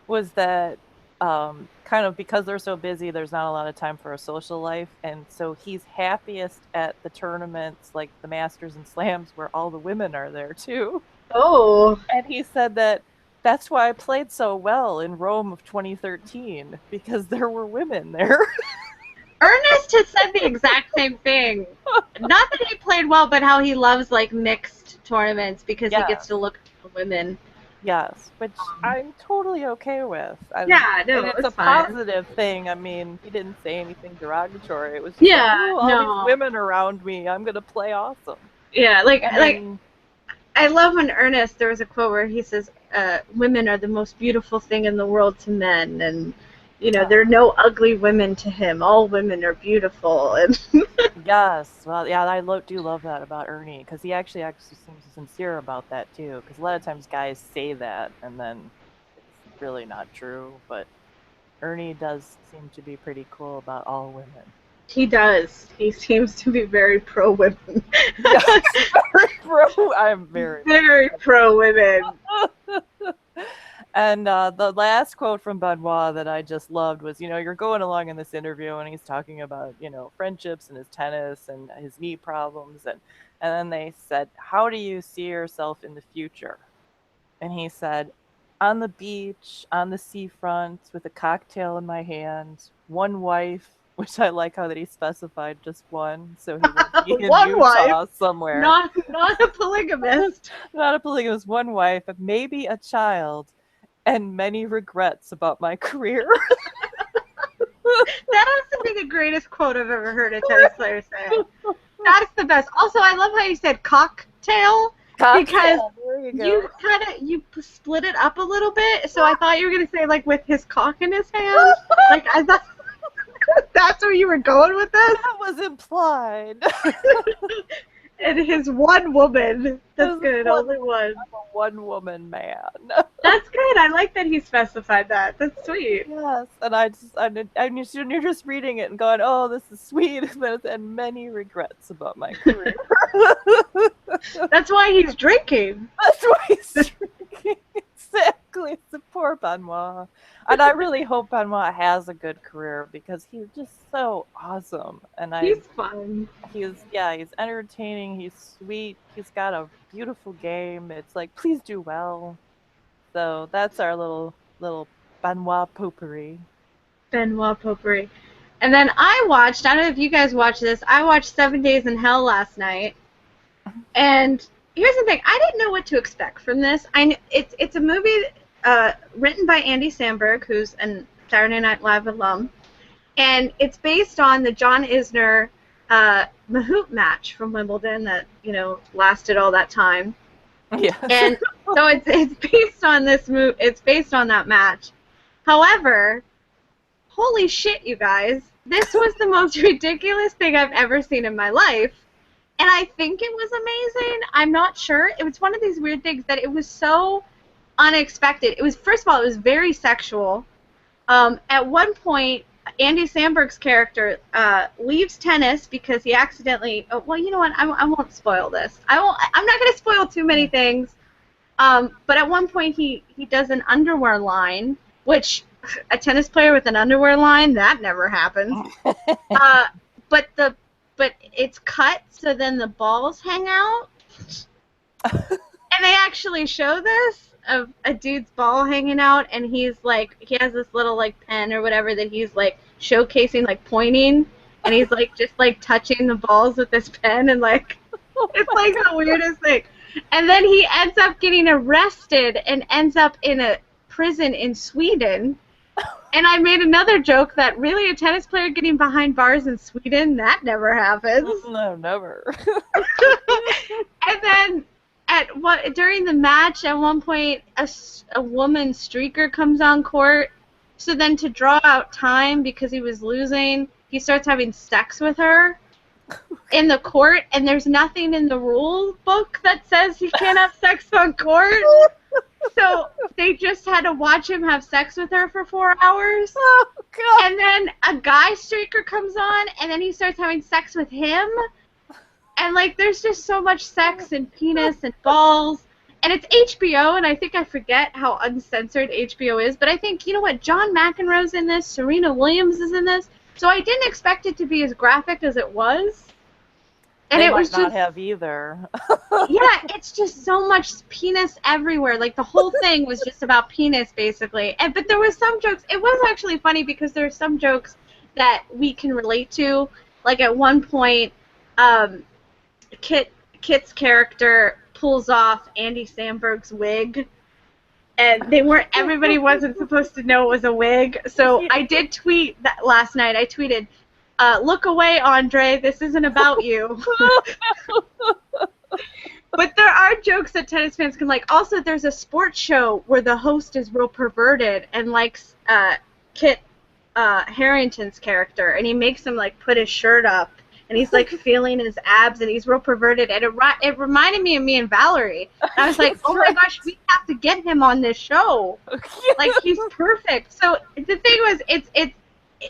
was that kind of because they're so busy, there's not a lot of time for a social life. And so he's happiest at the tournaments like the Masters and Slams where all the women are there too. Oh. And he said that that's why I played so well in Rome of 2013 because there were women there. Ernest has said the exact same thing. Not that he played well, but how he loves like mixed tournaments because he gets Yes. to look at the women. Yes, which I'm totally okay with. Yeah, And no, it's a it's fine. positive thing. I mean, he didn't say anything derogatory. It was just like, Yeah, ooh, all these no, women around me. I'm gonna play awesome. yeah, I like mean, I love when Ernest. There was a quote where he says, "Women are the most beautiful thing in the world to men," and there are no ugly women to him. All women are beautiful, and yes. Well, yeah, do love that about Ernie because he actually seems sincere about that too. Because a lot of times guys say that and then it's really not true. But Ernie does seem to be pretty cool about all women. he does. He seems to be very pro women. Yes, very pro. I'm very Very pro women. And the last quote from Benoit that I just loved was, you're going along in this interview and he's talking about, friendships and his tennis and his knee problems. And then they said, how do you see yourself in the future? And he said, on the beach, on the seafront, with a cocktail in my hand, one wife, which I like how that he specified just one, so he would be in One wife, Utah somewhere. not a polygamist. Not a polygamous, one wife, maybe a child, and many regrets about my career. That has to be the greatest quote I've ever heard a tennis player say. That's the best. Also, I love how you said cocktail because Cocktail, there you you go. you split it up a little bit. So I thought you were gonna say like with his cock in his hand. Like I thought that's where you were going with this. That was implied. And his one woman. That's His good. Only one. I'm a one-woman man. That's good. I like that he specified that. That's sweet. Yes, and you're just reading it and going, "Oh, this is sweet," and many regrets about my career. That's why he's drinking. That's why he's drinking. Exactly. It's the poor Benoit. And I really hope Benoit has a good career because he's just so awesome. And He's fun. He's entertaining, he's sweet, he's got a beautiful game. It's like, please do well. So that's our little Benoit potpourri. Benoit potpourri. And then I don't know if you guys watched this, I watched 7 Days in Hell last night. And here's the thing, I didn't know what to expect from this. It's a movie written by Andy Samberg, who's a Saturday Night Live alum, and it's based on the John Isner Mahout match from Wimbledon that lasted all that time. Yeah. And so it's based on it's based on that match. However, holy shit, you guys, this was the most ridiculous thing I've ever seen in my life. And I think it was amazing. I'm not sure. It was one of these weird things that it was so unexpected. It was, first of all, it was very sexual. At one point, Andy Samberg's character leaves tennis because he accidentally. Oh, well, you know what? I won't spoil this. I'm not going to spoil too many things. But at one point, he does an underwear line, which a tennis player with an underwear line, that never happens. But it's cut, so then the balls hang out. And they actually show this of a dude's ball hanging out, and he has this little pen or whatever that he's showcasing, pointing, and he's just touching the balls with this pen, and it's the weirdest thing. And then he ends up getting arrested and ends up in a prison in Sweden. And I made another joke that really a tennis player getting behind bars in Sweden, that never happens. No, never. And then during the match, at one point, a woman streaker comes on court. So then to draw out time because he was losing, he starts having sex with her in the court, and there's nothing in the rule book that says he can't have sex on court. So they just had to watch him have sex with her for 4 hours. Oh, God. And then a guy streaker comes on, and then he starts having sex with him. And, there's just so much sex and penis and balls. And it's HBO, and I think I forget how uncensored HBO is. But I think, you know what, John McEnroe's in this, Serena Williams is in this. So I didn't expect it to be as graphic as it was. And they it was might not just have either. yeah, it's just so much penis everywhere. The whole thing was just about penis, basically. But there was some jokes. It was actually funny because there were some jokes that we can relate to. At one point, Kit's character pulls off Andy Samberg's wig, and everybody wasn't supposed to know it was a wig. So I did tweet that last night. I tweeted, look away, Andre, this isn't about you. But there are jokes that tennis fans can like. Also, there's a sports show where the host is real perverted and likes Kit Harington's character, and he makes him put his shirt up, and he's feeling his abs, and he's real perverted, and it reminded me of me and Valerie. And I was like, oh my gosh, we have to get him on this show. He's perfect. So the thing was,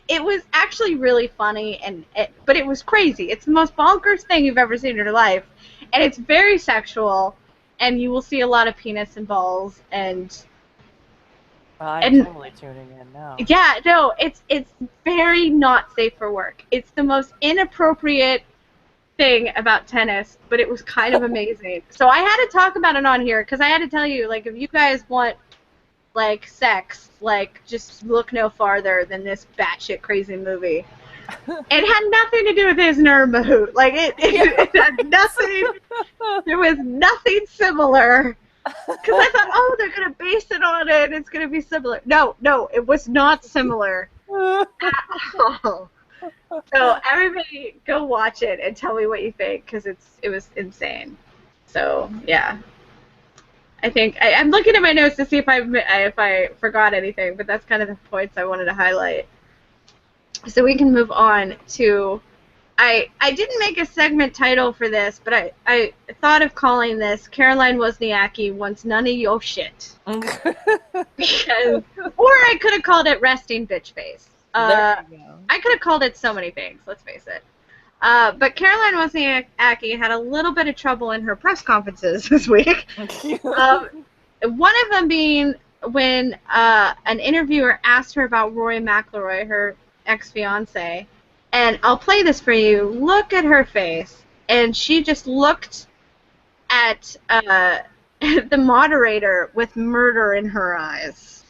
it was actually really funny, but it was crazy. It's the most bonkers thing you've ever seen in your life, and it's very sexual, and you will see a lot of penis and balls, and I'm totally tuning in now. Yeah, no, it's very not safe for work. It's the most inappropriate thing about tennis, but it was kind of amazing. So I had to talk about it on here because I had to tell you, if you guys want sex, just look no farther than this batshit crazy movie. It had nothing to do with his Mahout. It had nothing. There was nothing similar. Because I thought, oh, they're gonna base it on it. It's gonna be similar. No, it was not similar at all. So everybody, go watch it and tell me what you think, because it was insane. So yeah. I think I'm looking at my notes to see if I forgot anything, but that's kind of the points I wanted to highlight. So we can move on to I didn't make a segment title for this, but I thought of calling this Caroline Wozniacki Wants None of Your Shit. Because, or I could have called it Resting Bitch Face. There you go. I could have called it so many things, let's face it. But Caroline Wozniacki had a little bit of trouble in her press conferences this week. One of them being when an interviewer asked her about Rory McIlroy, her ex-fiance. And I'll play this for you. Look at her face. And she just looked at the moderator with murder in her eyes.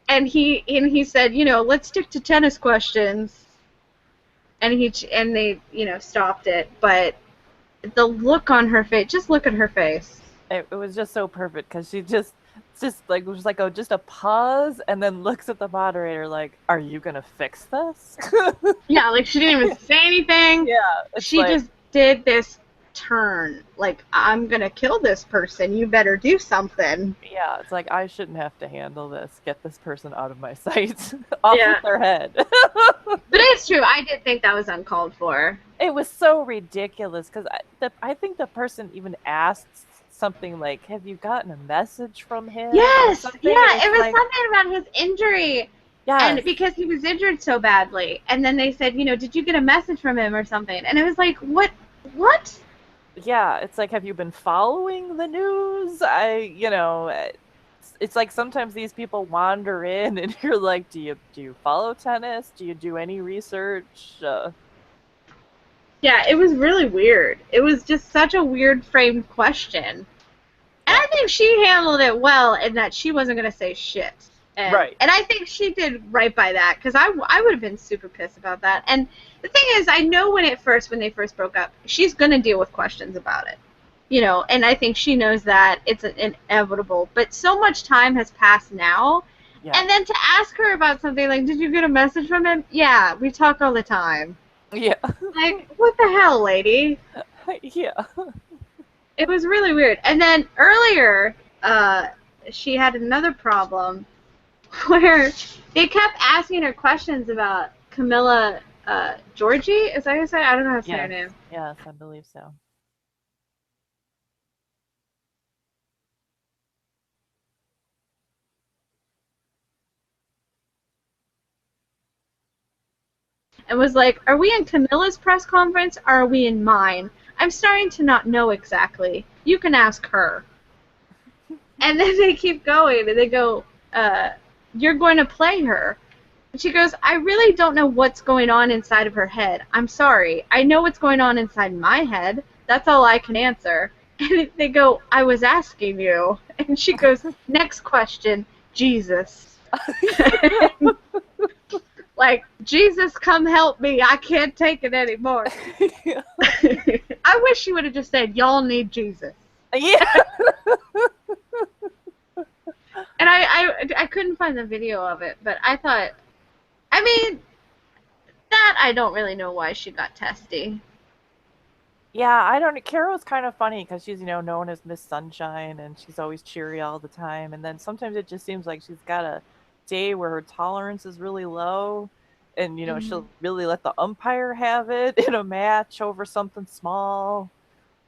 And he said, you know, let's stick to tennis questions. And they, you know, stopped it. But the look on her face, just look at her face. It was just so perfect because she just like it was like just a pause and then looks at the moderator like, "Are you gonna fix this?" Yeah, like she didn't even say anything. Yeah, she just did this turn, like, I'm gonna kill this person. You better do something. Yeah, it's like I shouldn't have to handle this. Get this person out of my sight, off with their head. But it's true. I did think that was uncalled for. It was so ridiculous because I think the person even asked something like, "Have you gotten a message from him?" Yes, yeah, it was like, something about his injury. Yeah, and because he was injured so badly, and then they said, you know, did you get a message from him or something? And it was like, what? Yeah, it's like, have you been following the news? You know, it's like sometimes these people wander in, and you're like, do you follow tennis? Do you do any research? Yeah, it was really weird. It was just such a weird framed question. And I think she handled it well in that she wasn't going to say shit. Right. And I think she did right by that, because I would have been super pissed about that. And the thing is, I know when they first broke up, she's going to deal with questions about it. You know, and I think she knows that it's inevitable. But so much time has passed now. Yeah. And then to ask her about something like, did you get a message from him? Yeah, we talk all the time. Yeah. Like, what the hell, lady? Yeah. It was really weird. And then earlier, she had another problem where they kept asking her questions about Camilla Georgie. Is that how you say it? I don't know how to say her name. Yes, I believe so. And was like, are we in Camilla's press conference or are we in mine? I'm starting to not know exactly. You can ask her. And then they keep going, and they go, you're going to play her. And she goes, I really don't know what's going on inside of her head. I'm sorry. I know what's going on inside my head. That's all I can answer. And they go, I was asking you. And she goes, next question, Jesus. Like, Jesus, come help me. I can't take it anymore. Yeah. I wish she would have just said, y'all need Jesus. Yeah. And I couldn't find the video of it, but I thought, I mean, that I don't really know why she got testy. Yeah, I don't know. CARO's kind of funny because she's, you know, known as Miss Sunshine, and she's always cheery all the time. And then sometimes it just seems like she's got a day where her tolerance is really low, and, you know, she'll really let the umpire have it in a match over something small,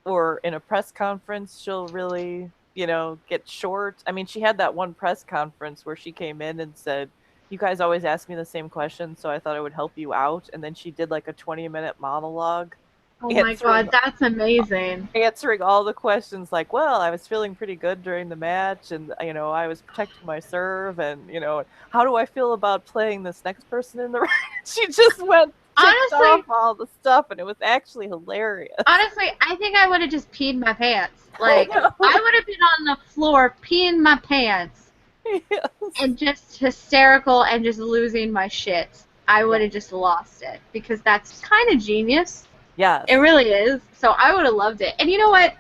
or in a press conference she'll really, you know, get short. I mean, she had that one press conference where she came in and said, you guys always ask me the same question, so I thought I would help you out. And then she did like a 20-minute monologue. Oh my God, that's amazing. Answering all the questions like, well, I was feeling pretty good during the match, and, you know, I was protecting my serve, and, you know, how do I feel about playing this next person in the round? She just went off all the stuff, and it was actually hilarious. Honestly, I think I would have just peed my pants. Like, I would have been on the floor peeing my pants. Yes. And just hysterical and just losing my shit. I would have just lost it, because that's kind of genius. Yeah, it really is. So I would have loved it. And you know what?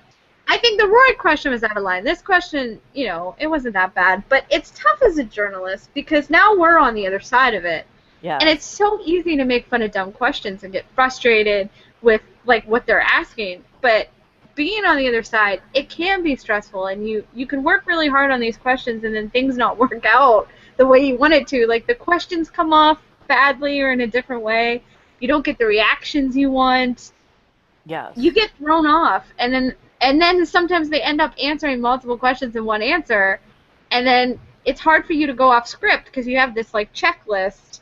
I think the Roy question was out of line. This question, you know, it wasn't that bad. But it's tough as a journalist, because now we're on the other side of it. Yeah. And it's so easy to make fun of dumb questions and get frustrated with, like, what they're asking. But being on the other side, it can be stressful. And you can work really hard on these questions, and then things not work out the way you want it to. Like, the questions come off badly or in a different way. You don't get the reactions you want. Yes. You get thrown off, and then sometimes they end up answering multiple questions in one answer, and then it's hard for you to go off script because you have this like checklist,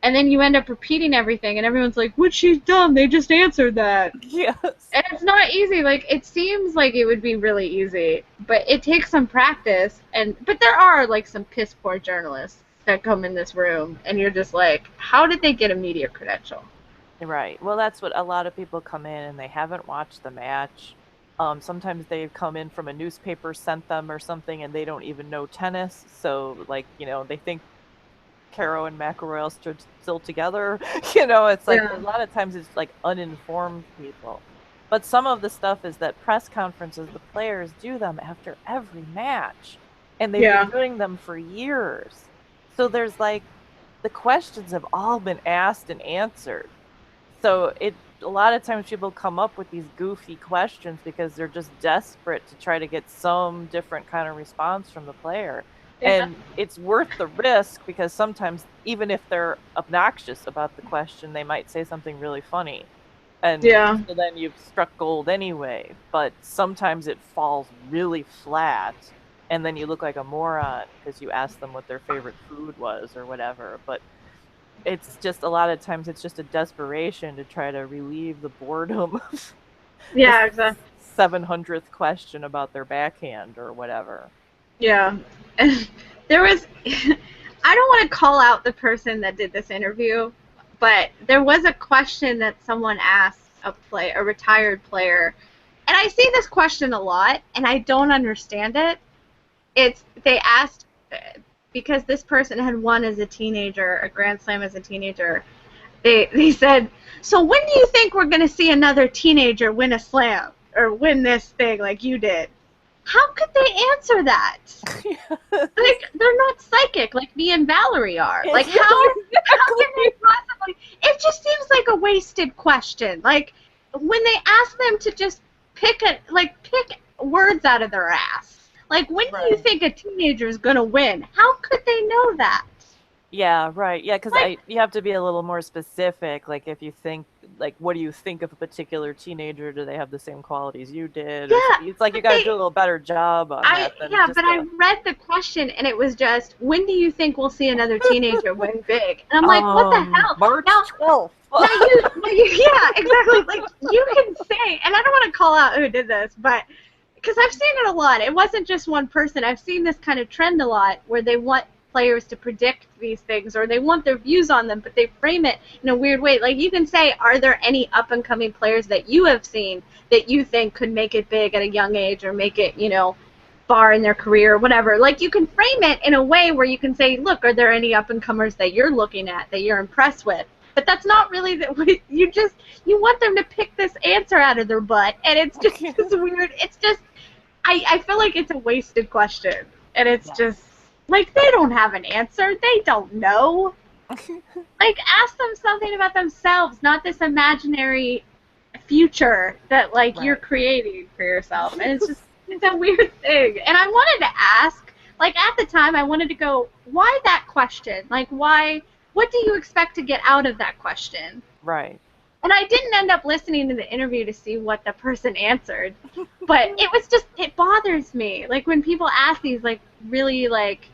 and then you end up repeating everything, and everyone's like, "What she's done? They just answered that." Yes. And it's not easy. Like, it seems like it would be really easy, but it takes some practice. But there are like some piss poor journalists that come in this room, and you're just like, how did they get a media credential? Right. Well, that's what a lot of people come in and they haven't watched the match. Sometimes they've come in from a newspaper sent them or something, and they don't even know tennis. So, like, they think CARO and McElroy are still together. It's like a lot of times it's like uninformed people. But some of the stuff is that press conferences, the players do them after every match, and they've been doing them for years. So there's like the questions have all been asked and answered. So a lot of times people come up with these goofy questions because they're just desperate to try to get some different kind of response from the player. Yeah. And it's worth the risk because sometimes even if they're obnoxious about the question, they might say something really funny. And so then you've struck gold anyway. But sometimes it falls really flat, and then you look like a moron because you asked them what their favorite food was or whatever. But it's just a lot of times it's just a desperation to try to relieve the boredom of exactly. 700th question about their backhand or whatever. Yeah. And there was I don't want to call out the person that did this interview, but there was a question that someone asked a retired player, and I see this question a lot, and I don't understand it. They asked, because this person had won as a teenager, a Grand Slam as a teenager, they said, so when do you think we're going to see another teenager win a slam or win this thing like you did? How could they answer that? Like, they're not psychic like me and Valerie are. Like, how can they possibly? It just seems like a wasted question. Like, when they ask them to just pick words out of their ass. Like, when do you think a teenager is gonna win? How could they know that? Yeah, right. Yeah, because you have to be a little more specific. Like, if you think, like, what do you think of a particular teenager? Do they have the same qualities you did? Yeah, it's like you got to do a little better job on that. I read the question, and it was just, when do you think we'll see another teenager win big? And I'm like, what the hell? March 12th. Yeah, exactly. Like, you can say, and I don't want to call out who did this, but because I've seen it a lot. It wasn't just one person. I've seen this kind of trend a lot where they want players to predict these things, or they want their views on them, but they frame it in a weird way. Like, you can say, are there any up-and-coming players that you have seen that you think could make it big at a young age, or make it, far in their career, or whatever. Like, you can frame it in a way where you can say, look, are there any up-and-comers that you're looking at that you're impressed with? But that's not really you want them to pick this answer out of their butt, and it's just this weird, it's just, I feel like it's a wasted question, and it's just, like, they don't have an answer. They don't know. Like, ask them something about themselves, not this imaginary future that, like, you're creating for yourself. And it's a weird thing. And I wanted to ask, like, at the time, I wanted to go, why that question? Like, why, what do you expect to get out of that question? Right. And I didn't end up listening to the interview to see what the person answered. But it was just, it bothers me. Like, when people ask these, like, really, like,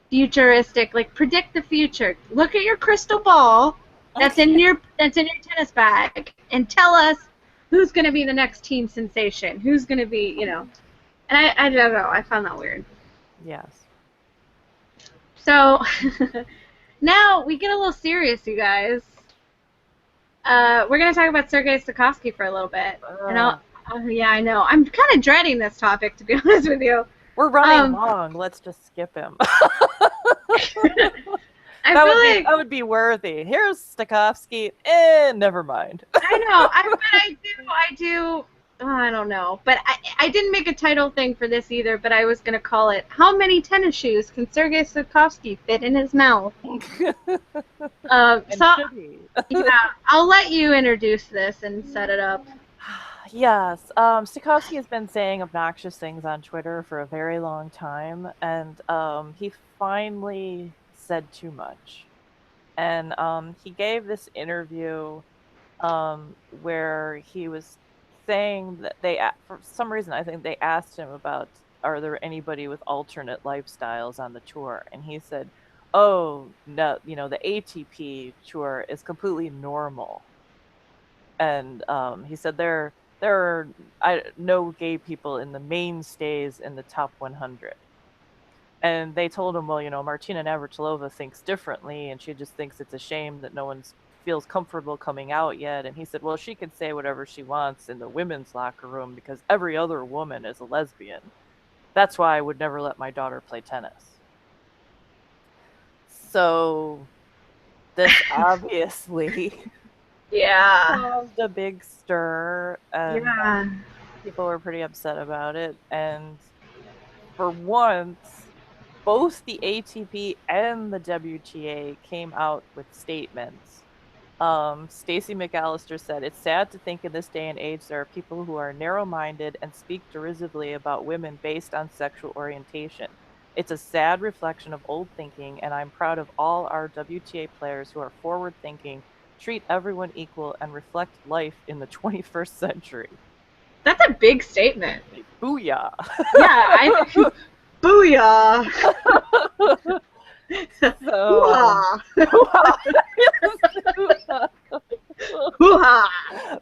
futuristic, like, predict the future. Look at your crystal ball that's in your tennis bag, and tell us who's going to be the next teen sensation. Who's going to be, And I don't know. I found that weird. Yes. So now we get a little serious, you guys. We're going to talk about Sergei Stakhovsky for a little bit. And yeah, I know. I'm kind of dreading this topic, to be honest with you. We're running long. Let's just skip him. That would be worthy. Here's Stakhovsky. Never mind. I know. I do. Oh, I don't know. But I didn't make a title thing for this either, but I was going to call it, How Many Tennis Shoes Can Sergei Stakhovsky Fit in His Mouth? I'll let you introduce this and set it up. Yes, Stakhovsky has been saying obnoxious things on Twitter for a very long time, and he finally said too much. And he gave this interview where he was saying that for some reason, I think they asked him about, are there anybody with alternate lifestyles on the tour? And he said, oh, no, the ATP tour is completely normal. And he said there are no gay people in the mainstays in the top 100. And they told him, well, Martina Navratilova thinks differently, and she just thinks it's a shame that no one feels comfortable coming out yet. And he said, well, she can say whatever she wants in the women's locker room because every other woman is a lesbian. That's why I would never let my daughter play tennis. So this obviously caused a big stir, and people were pretty upset about it. And for once, both the ATP and the WTA came out with statements. Stacey McAllister said, it's sad to think in this day and age there are people who are narrow-minded and speak derisively about women based on sexual orientation. It's a sad reflection of old thinking, and I'm proud of all our WTA players who are forward-thinking, treat everyone equal, and reflect life in the 21st century. That's a big statement. Booyah. Yeah, booyah.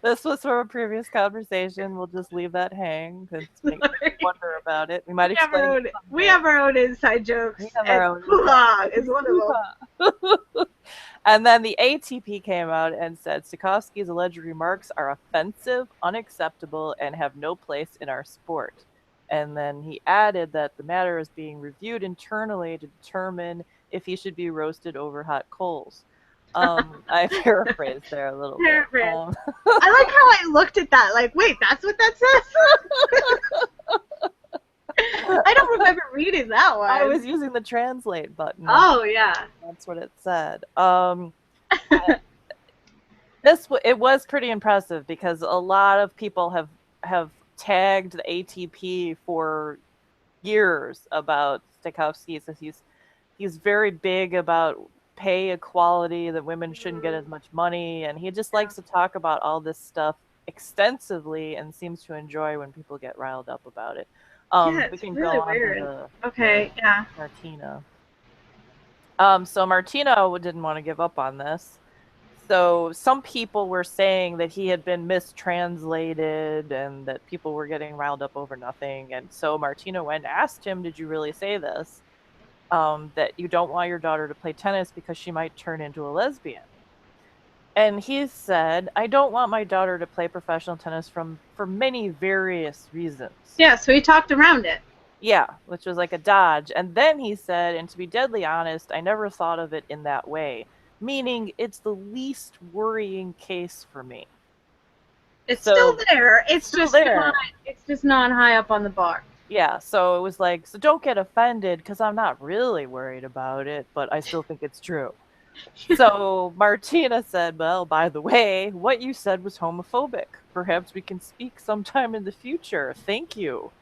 This was from a previous conversation. We'll just leave that hang to make you wonder about it. We might explain. We have our own inside jokes. We have our own is one of them. And then the ATP came out and said Stakhovsky's alleged remarks are offensive, unacceptable, and have no place in our sport. And then he added that the matter is being reviewed internally to determine if he should be roasted over hot coals. I paraphrased there a little bit. I like how I looked at that, like, wait, that's what that says? I don't remember reading that one. I was using the translate button. Oh, yeah. That's what it said. It was pretty impressive because a lot of people have tagged the ATP for years about Stakhovsky. So he's very big about pay equality, that women shouldn't get as much money, and he just likes to talk about all this stuff extensively and seems to enjoy when people get riled up about it. We can really go weird. On to Martina. So Martina didn't want to give up on this. So some people were saying that he had been mistranslated and that people were getting riled up over nothing. And so Martina went and asked him, did you really say this? That you don't want your daughter to play tennis because she might turn into a lesbian. And he said, I don't want my daughter to play professional tennis for many various reasons. Yeah, so he talked around it. Yeah, which was like a dodge. And then he said, and to be deadly honest, I never thought of it in that way. Meaning it's the least worrying case for me. It's still there. It's just not high up on the bar. Yeah, so it was like, so don't get offended because I'm not really worried about it, but I still think it's true. So Martina said, well, by the way, what you said was homophobic. Perhaps we can speak sometime in the future. Thank you.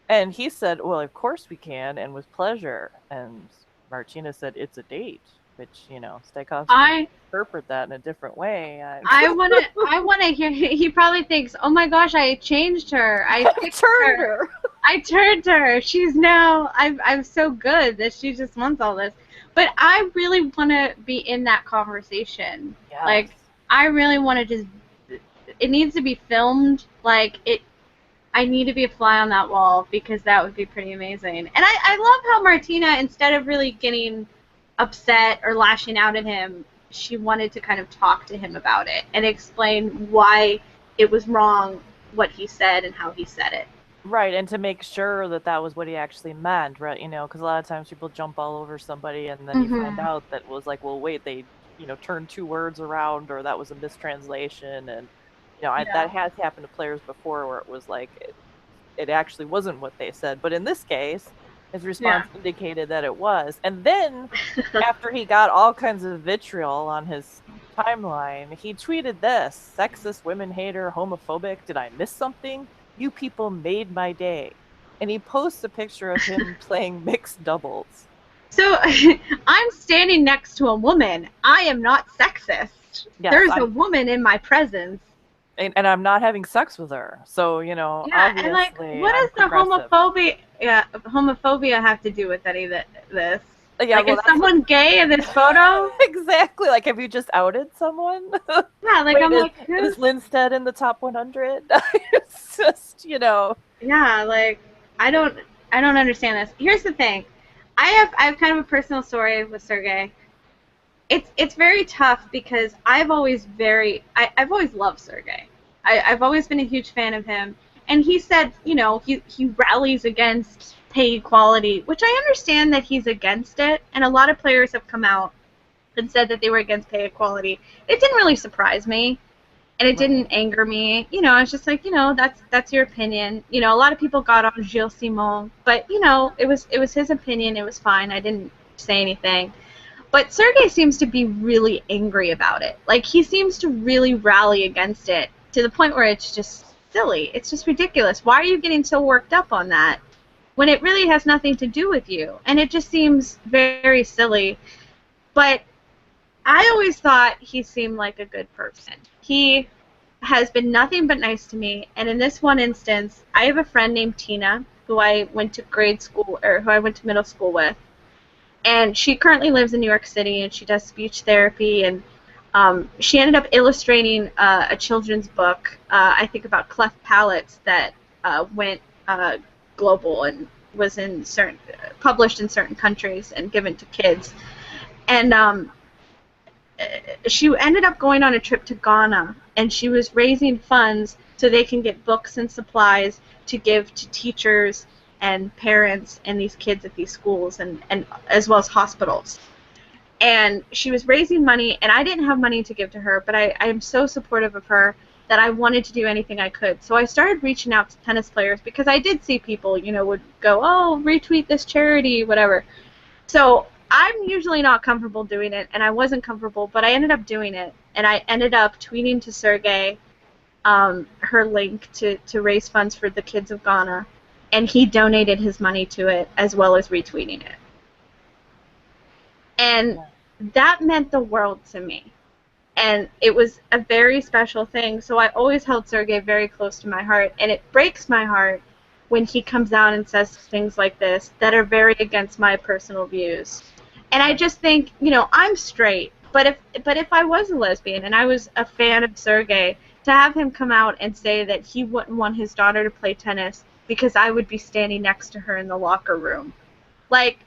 And he said, well, of course we can, and with pleasure. And Martina said, it's a date. Which, Stakhovsky interpret that in a different way. I want to hear. He probably thinks, "Oh my gosh, I changed her. I turned her. I turned her. She's now. I'm so good that she just wants all this." But I really want to be in that conversation. Yes. Like, I really want to just. It needs to be filmed. Like it. I need to be a fly on that wall because that would be pretty amazing. And I love how Martina, instead of really getting upset or lashing out at him, she wanted to kind of talk to him about it and explain why it was wrong what he said and how he said it. Right, and to make sure that that was what he actually meant, right? Because a lot of times people jump all over somebody and then you find out that it was like, well, wait, they turned two words around, or that was a mistranslation. And that has happened to players before where it was like it actually wasn't what they said. But in this case, his response indicated that it was. And then, after he got all kinds of vitriol on his timeline, he tweeted this: sexist, women hater, homophobic, did I miss something? You people made my day. And he posts a picture of him playing mixed doubles. So I'm standing next to a woman. I am not sexist. Yes, There's a woman in my presence. and I'm not having sex with her. So, you know, Yeah, and like, obviously what I'm does the progressive. homophobia have to do with any of this? Yeah, Like, well, is that's someone gay in this photo? exactly. Like, have you just outed someone? Yeah, like Wait, I'm like, is who's? Lindstedt in the top 100? It's just, you know. Yeah, like I don't, I don't understand this. Here's the thing, I have kind of a personal story with Sergey. It's very tough because I've always loved Sergey. I've always been a huge fan of him, and he said, you know, he rallies against pay equality, which I understand that he's against it, and a lot of players have come out and said that they were against pay equality. It didn't really surprise me, and it didn't Right. anger me. You know, I was just like, you know, that's your opinion. You know, a lot of people got on Gilles Simon, but you know, it was his opinion. It was fine. I didn't say anything. But Sergey seems to be really angry about it. Like, he seems to really rally against it to the point where it's just silly. It's just ridiculous. Why are you getting so worked up on that when it really has nothing to do with you? And it just seems very silly. But I always thought he seemed like a good person. He has been nothing but nice to me. And in this one instance, I have a friend named Tina who I went to grade school, or who I went to middle school with, and she currently lives in New York City, and she does speech therapy, and she ended up illustrating a children's book, I think about cleft palates, that went global and was published in certain countries and given to kids. And she ended up going on a trip to Ghana, and she was raising funds so they can get books and supplies to give to teachers and parents and these kids at these schools, and as well as hospitals. And she was raising money, and I didn't have money to give to her, but I am so supportive of her that I wanted to do anything I could. So I started reaching out to tennis players, because I did see people, you know, would go, oh, retweet this charity, whatever. So I'm usually not comfortable doing it, and I wasn't comfortable, but I ended up doing it, and I ended up tweeting to Sergey her link to raise funds for the kids of Ghana, and he donated his money to it as well as retweeting it. And Yeah. that meant the world to me. And it was a very special thing, so I always held Sergey very close to my heart, and it breaks my heart when he comes out and says things like this that are very against my personal views. And I just think, you know, I'm straight, but if I was a lesbian and I was a fan of Sergey, to have him come out and say that he wouldn't want his daughter to play tennis because I would be standing next to her in the locker room, like,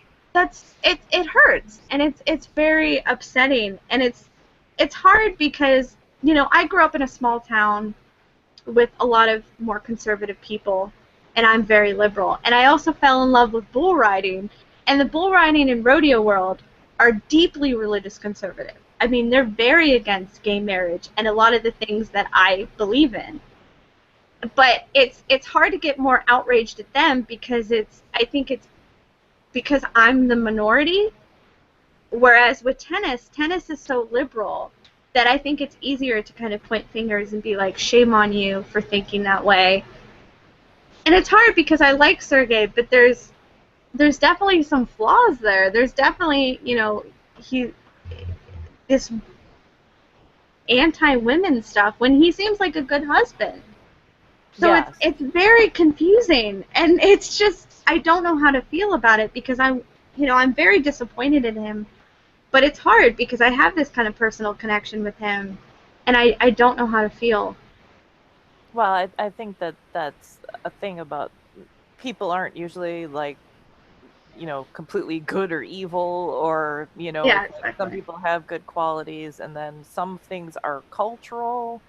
it hurts, and it's very upsetting, and it's hard because, you know, I grew up in a small town with a lot of more conservative people, and I'm very liberal. And I also fell in love with bull riding, and the bull riding and rodeo world are deeply religious conservative. I mean, they're very against gay marriage and a lot of the things that I believe in. But it's hard to get more outraged at them, because I think it's because I'm the minority. Whereas with tennis is so liberal that I think it's easier to kind of point fingers and be like, shame on you for thinking that way. And it's hard because I like Sergey, but there's definitely some flaws there. There's definitely, you know, he this anti-women stuff when he seems like a good husband. So it's Yes. it's very confusing, and it's just, I don't know how to feel about it, because I'm very disappointed in him. But it's hard because I have this kind of personal connection with him, and I don't know how to feel. Well, I think that that's a thing about people aren't usually like, you know, completely good or evil, or, you know, Yeah, it's like some exactly. people have good qualities and then some things are cultural.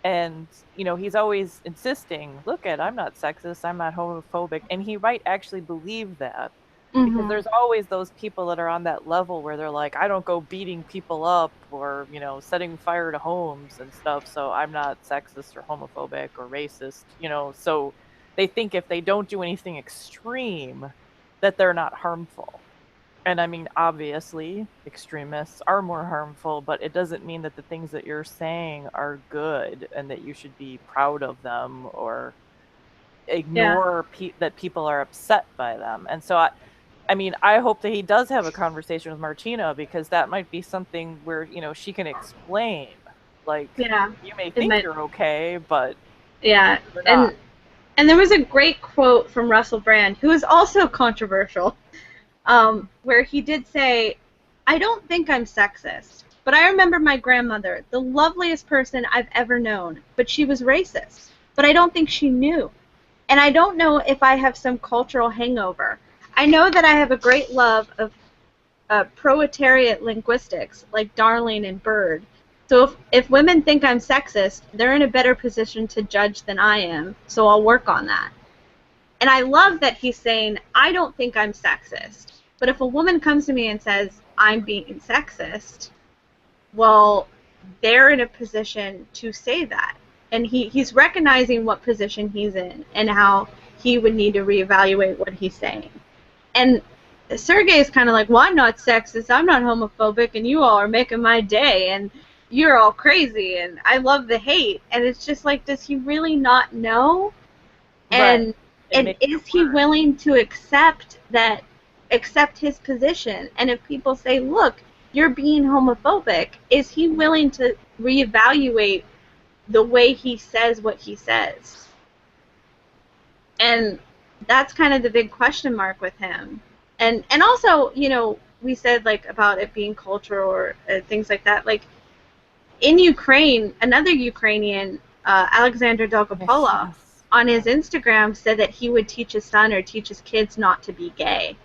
And, you know, he's always insisting, look at, I'm not sexist, I'm not homophobic. And he might actually believe that, because Mhm. there's always those people that are on that level where they're like, I don't go beating people up or, you know, setting fire to homes and stuff. So I'm not sexist or homophobic or racist, you know. So they think if they don't do anything extreme, that they're not harmful. And I mean, obviously, extremists are more harmful, but it doesn't mean that the things that you're saying are good and that you should be proud of them or Yeah. ignore that people are upset by them. And so I mean, I hope that he does have a conversation with Martina, because that might be something where, you know, she can explain. Like, Yeah. you may It think meant, you're okay, but yeah. you're not. And there was a great quote from Russell Brand, who is also controversial, where he did say, "I don't think I'm sexist, but I remember my grandmother, the loveliest person I've ever known, but she was racist. But I don't think she knew. And I don't know if I have some cultural hangover. I know that I have a great love of proletariat linguistics, like Darling and Bird. So if women think I'm sexist, they're in a better position to judge than I am, so I'll work on that." And I love that he's saying, I don't think I'm sexist. But if a woman comes to me and says, I'm being sexist, well, they're in a position to say that. And he's recognizing what position he's in and how he would need to reevaluate what he's saying. And Sergey is kind of like, well, I'm not sexist, I'm not homophobic, and you all are making my day, and you're all crazy, and I love the hate. And it's just like, does he really not know? And Right. is he willing to accept his position? And if people say, look, you're being homophobic, is he willing to reevaluate the way he says what he says? And that's kind of the big question mark with him. And also, you know, we said like about it being cultural or things like that. Like in Ukraine, another Ukrainian, Alexander Dolgopolov, Yes. on his Instagram said that he would teach his son or teach his kids not to be gay.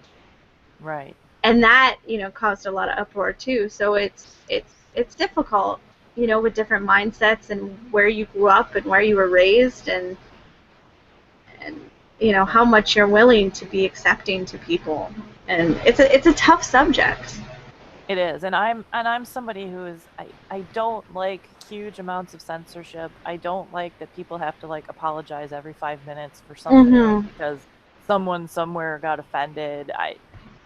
Right. And that, you know, caused a lot of uproar too. So it's difficult, you know, with different mindsets and where you grew up and where you were raised, and you know how much you're willing to be accepting to people. And it's a tough subject. It is, and I'm somebody who is, I don't like huge amounts of censorship. I don't like that people have to like apologize every 5 minutes for something because someone somewhere got offended.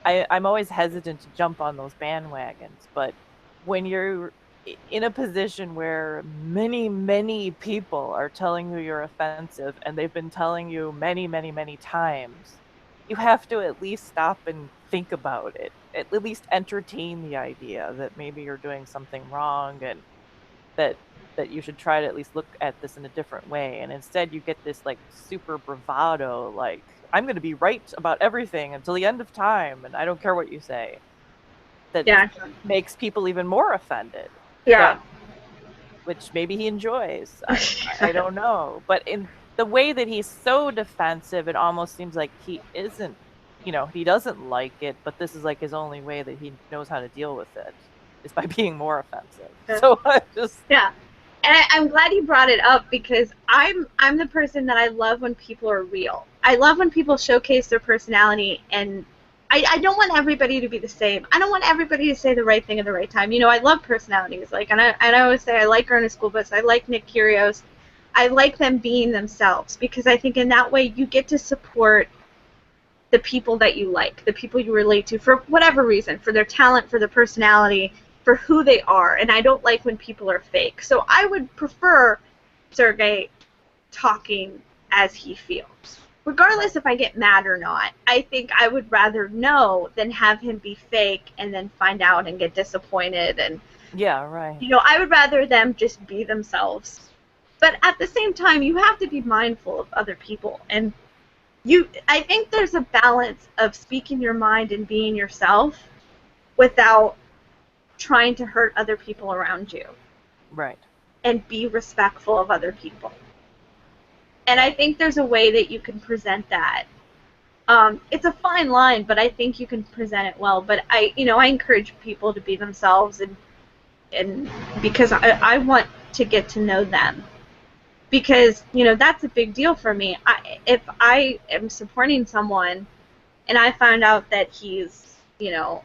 I'm always hesitant to jump on those bandwagons, but when you're in a position where many people are telling you you're offensive, and they've been telling you many times, you have to at least stop and think about it. At least entertain the idea that maybe you're doing something wrong, and that you should try to at least look at this in a different way. And instead you get this like super bravado, like, I'm going to be right about everything until the end of time, and I don't care what you say. That makes people even more offended. Yeah. Which maybe he enjoys. I don't know. But in the way that he's so defensive, it almost seems like he isn't, you know, he doesn't like it, but this is like his only way that he knows how to deal with it, is by being more offensive. So I just... Yeah. And I'm glad you brought it up, because I'm the person that I love when people are real. I love when people showcase their personality, and I don't want everybody to be the same. I don't want everybody to say the right thing at the right time. You know, I love personalities. Like, and I always say I like Ernest Schoolbus. I like Nick Kyrgios. I like them being themselves, because I think in that way you get to support the people that you like, the people you relate to for whatever reason, for their talent, for their personality, for who they are. And I don't like when people are fake. So I would prefer Sergey talking as he feels, regardless if I get mad or not. I think I would rather know than have him be fake and then find out and get disappointed. And yeah, right. You know, I would rather them just be themselves. But at the same time, you have to be mindful of other people. And I think there's a balance of speaking your mind and being yourself without trying to hurt other people around you. Right. And be respectful of other people. And I think there's a way that you can present that. It's a fine line, but I think you can present it well. But I encourage people to be themselves, and because I want to get to know them. Because, you know, that's a big deal for me. If I am supporting someone and I find out that he's, look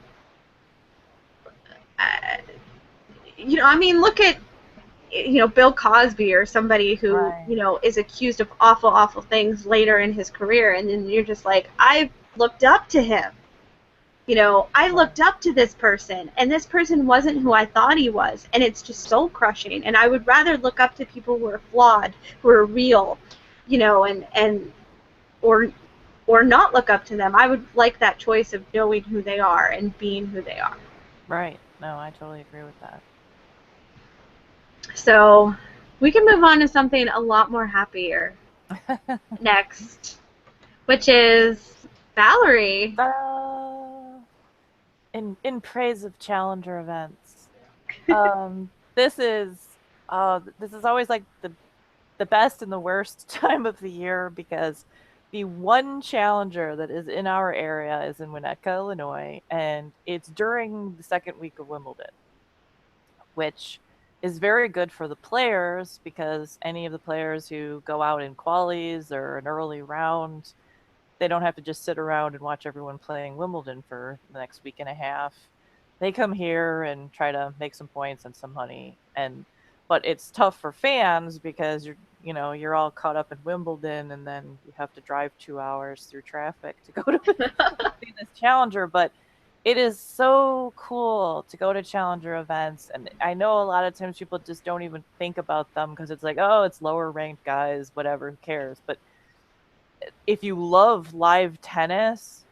at, Bill Cosby, or somebody who, right. Is accused of awful things later in his career, and then you're just like, I looked up to him. I looked up to this person, and this person wasn't who I thought he was, and it's just soul crushing. And I would rather look up to people who are flawed, who are real, or or not look up to them. I would like that choice of knowing who they are and being who they are. Right. No, I totally agree with that. So we can move on to something a lot more happier next, which is Valerie. In praise of challenger events. This is always like the best and the worst time of the year, because the one challenger that is in our area is in Winnetka, Illinois, and it's during the second week of Wimbledon, which is very good for the players, because any of the players who go out in qualies or an early round, they don't have to just sit around and watch everyone playing Wimbledon for the next week and a half. They come here and try to make some points and some money. But it's tough for fans, because you're all caught up in Wimbledon, and then you have to drive 2 hours through traffic to go to see this challenger. But it is so cool to go to challenger events, and I know a lot of times people just don't even think about them, because it's like, oh, it's lower ranked guys, whatever, who cares? But if you love live tennis,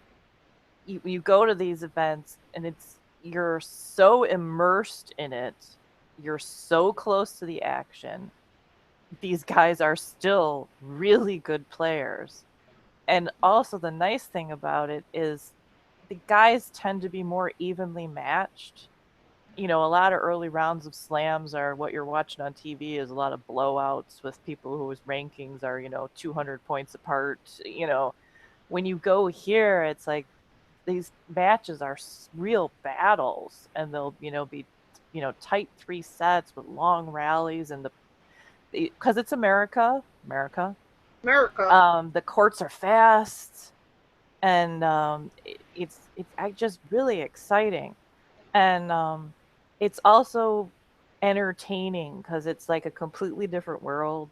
you go to these events, and you're so immersed in it. You're so close to the action. These guys are still really good players. And also the nice thing about it is the guys tend to be more evenly matched. A lot of early rounds of slams are what you're watching on TV, is a lot of blowouts with people whose rankings are, 200 points apart. When you go here, it's like these matches are real battles, and they'll, be, tight 3 sets with long rallies, and because it's America. The courts are fast, and it's just really exciting. And it's also entertaining, because it's like a completely different world.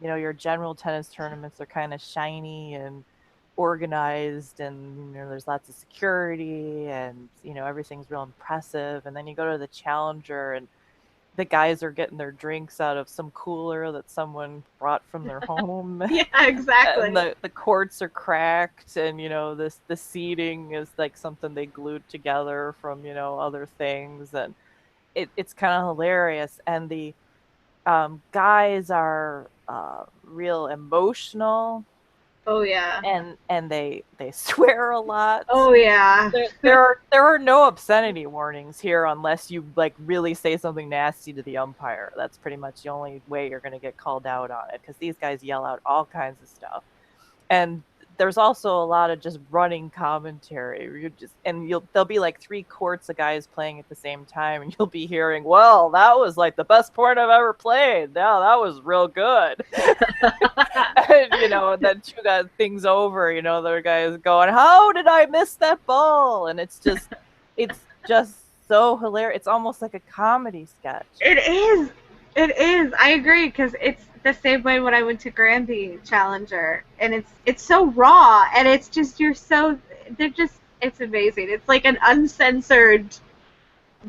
Your general tennis tournaments are kind of shiny and organized, and there's lots of security, and everything's real impressive. And then you go to the challenger, and the guys are getting their drinks out of some cooler that someone brought from their home. Yeah, exactly. And the courts are cracked, and the seating is like something they glued together from other things, and it's kind of hilarious. And the guys are real emotional. Oh yeah. And they swear a lot. Oh yeah. There are no obscenity warnings here, unless you like really say something nasty to the umpire. That's pretty much the only way you're going to get called out on it, because these guys yell out all kinds of stuff. And there's also a lot of just running commentary. There'll be like 3 courts of guys playing at the same time, and you'll be hearing, well, that was like the best point I've ever played. Yeah, that was real good. And then 2 guys things over, the other guy is going, how did I miss that ball? And it's just so hilarious. It's almost like a comedy sketch. It is. I agree, because it's the same way when I went to Granby Challenger, and it's so raw, and it's just it's amazing. It's like an uncensored,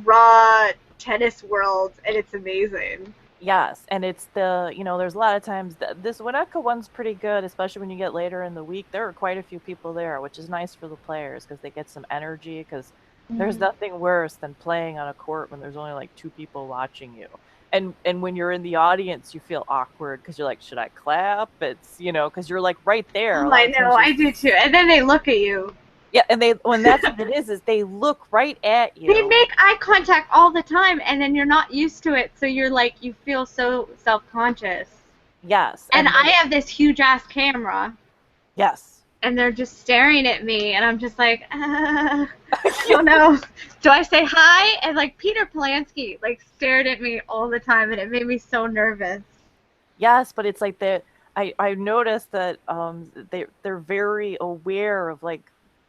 raw tennis world, and it's amazing. Yes, and it's there's a lot of times this Winnetka one's pretty good, especially when you get later in the week. There are quite a few people there, which is nice for the players, because they get some energy, because there's nothing worse than playing on a court when there's only like 2 people watching you. And when you're in the audience, you feel awkward, because you're like, should I clap? It's, because you're like right there. Oh, I know, I do too. And then they look at you. Yeah, and when that's what it is they look right at you. They make eye contact all the time, and then you're not used to it, so you're like, you feel so self-conscious. Yes. And I have this huge-ass camera. Yes. And they're just staring at me, and I'm just like, I don't know. Do I say hi? And like Peter Polanski like stared at me all the time, and it made me so nervous. Yes, but it's like I noticed that they're very aware of, like,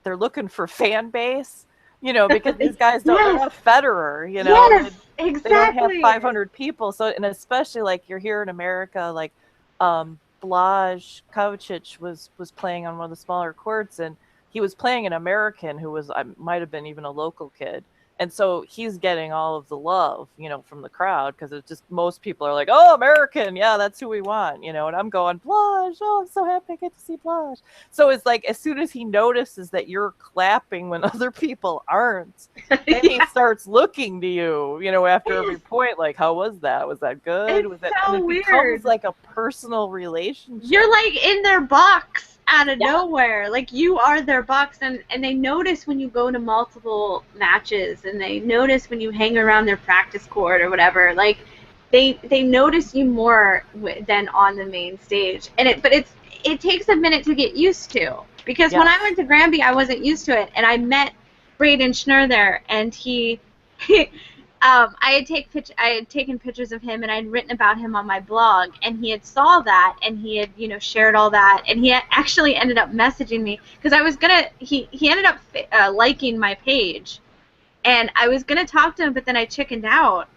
they're looking for fan base, because these guys don't have Federer, Yes, exactly. They don't have 500 people. So, and especially like you're here in America, like Blaj Kovacic was playing on one of the smaller courts, and he was playing an American who might have been even a local kid, And so he's getting all of the love, you know, from the crowd, because it's just most people are like, oh, American, yeah, that's who we want, you know. And I'm going, Blige, oh, I'm so happy I get to see Blige. So it's like, as soon as he notices that you're clapping when other people aren't, then he starts looking to you, you know, after every point, like, how was that? Was that good? It's Was that? so And it weird. becomes like a personal relationship. You're like in their box out of nowhere. Like, you are their box, and they notice when you go to multiple matches, and they notice when you hang around their practice court or whatever. Like, they notice you more than on the main stage. And it takes a minute to get used to, because when I went to Granby, I wasn't used to it, and I met Braden Schnurr there, and he I had taken pictures of him, and I'd written about him on my blog, and he had saw that, and he had, you know, shared all that, and he actually ended up messaging me, because I was gonna, he ended up liking my page, and I was gonna talk to him, but then I chickened out,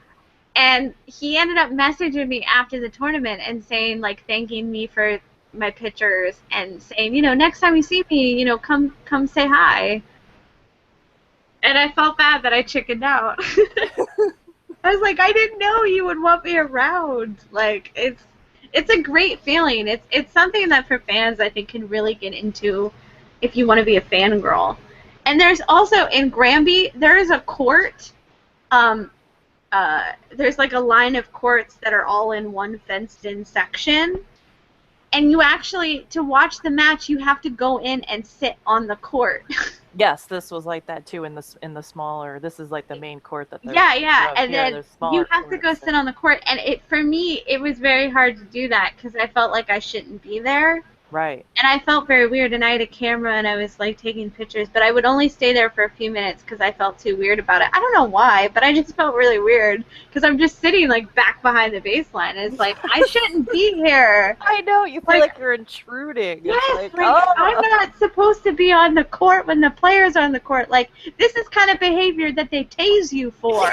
and he ended up messaging me after the tournament and saying, like, thanking me for my pictures, and saying, you know, next time you see me, you know, come say hi. And I felt bad that I chickened out. I was like, I didn't know you would want me around. Like, it's a great feeling. It's something that for fans, I think, can really get into if you want to be a fangirl. And there's also, in Granby, there is a court. There's like a line of courts that are all in one fenced-in section. And you actually, to watch the match, you have to go in and sit on the court. Yes, this was like that too in the smaller. This is like the main court that. Yeah, and here, then you have to go sit on the court, and for me, it was very hard to do that because I felt like I shouldn't be there. Right. And I felt very weird, and I had a camera, and I was like taking pictures, but I would only stay there for a few minutes because I felt too weird about it. I don't know why, but I just felt really weird because I'm just sitting like back behind the baseline, and it's like, I shouldn't be here. I know, you feel like you're intruding. Yes, like I'm not supposed to be on the court when the players are on the court. Like, this is kind of behavior that they tase you for.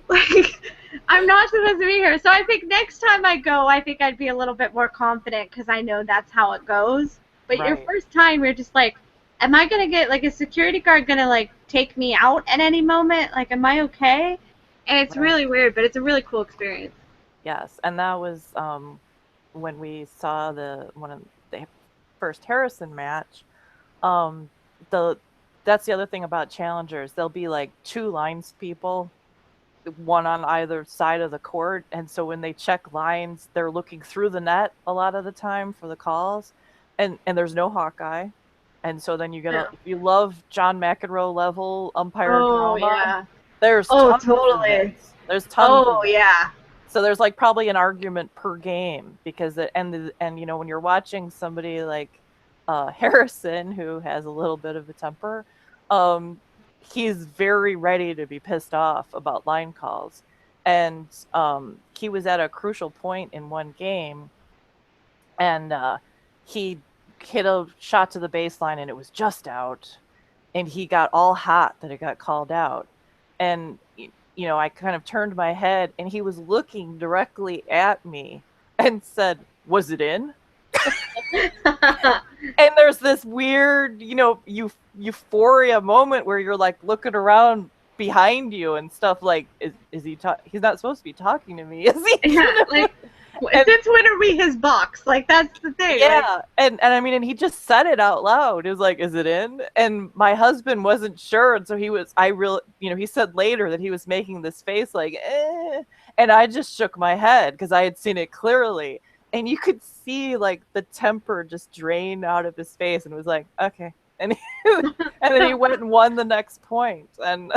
Like, I'm not supposed to be here. So I think next time I go, I think I'd be a little bit more confident because I know that's how it goes. But your first time, you're just like, am I going to get, like, a security guard going to, like, take me out at any moment? Like, am I okay? And it's really weird, but it's a really cool experience. Yes, and that was when we saw one of the first Harrison match. That's the other thing about challengers. There'll be, like, 2 lines people, one on either side of the court, and so when they check lines, they're looking through the net a lot of the time for the calls, and there's no Hawkeye, and so then you get if you love John McEnroe level umpire drama, there's tons of it. There's tons of it. So there's like probably an argument per game because and you know, when you're watching somebody like Harrison, who has a little bit of a temper, he's very ready to be pissed off about line calls. And he was at a crucial point in one game, and he hit a shot to the baseline, and it was just out. And he got all hot that it got called out. And, you know, I kind of turned my head, and he was looking directly at me and said, "Was it in?" And there's this weird, you know, euphoria moment where you're like looking around behind you and stuff, like, is he he's not supposed to be talking to me, is he? Yeah, like, since when are we his box? Like, that's the thing. Yeah, like, and I mean, and he just said it out loud. He was like, "Is it in?" And my husband wasn't sure, and so you know, he said later that he was making this face like, eh, and I just shook my head because I had seen it clearly. And you could see, like, the temper just drain out of his face, and was like, okay. And and then he went and won the next point. And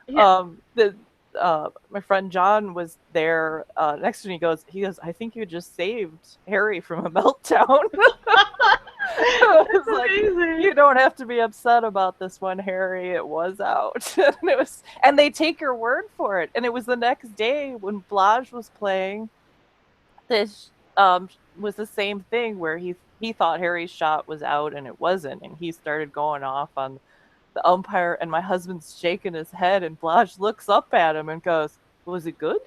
my friend John was there next to me. He goes, "I think you just saved Harry from a meltdown." It's like, you don't have to be upset about this one, Harry. It was out. And they take your word for it. And it was the next day when Blige was playing. This was the same thing where he thought Harry's shot was out and it wasn't, and he started going off on the umpire, and my husband's shaking his head, and Blige looks up at him and goes, "Was it good?"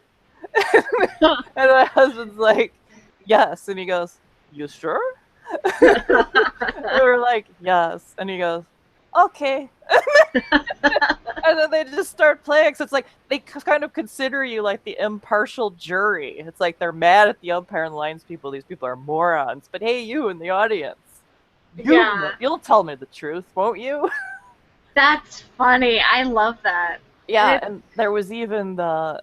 And my husband's like, "Yes," and he goes, "You sure?" We were like, "Yes," and he goes, okay. And then they just start playing. So it's like they kind of consider you like the impartial jury. It's like they're mad at the umpire and lines people. These people are morons. But hey, you in the audience, you'll tell me the truth, won't you? That's funny. I love that. Yeah, and there was even the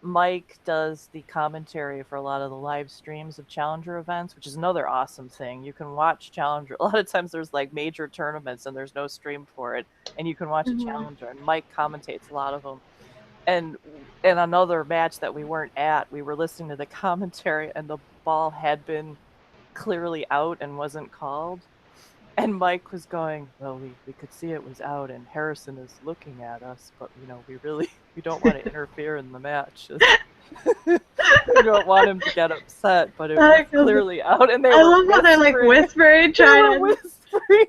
Mike does the commentary for a lot of the live streams of Challenger events, which is another awesome thing. You can watch Challenger. A lot of times there's like major tournaments and there's no stream for it, and you can watch a Challenger, and Mike commentates a lot of them. And in another match that we weren't at, we were listening to the commentary, and the ball had been clearly out and wasn't called. And Mike was going, well, we could see it was out, and Harrison is looking at us, but, you know, we don't want to interfere in the match. We don't want him to get upset, but it was clearly out. And I love how they're, like, whispering, trying to...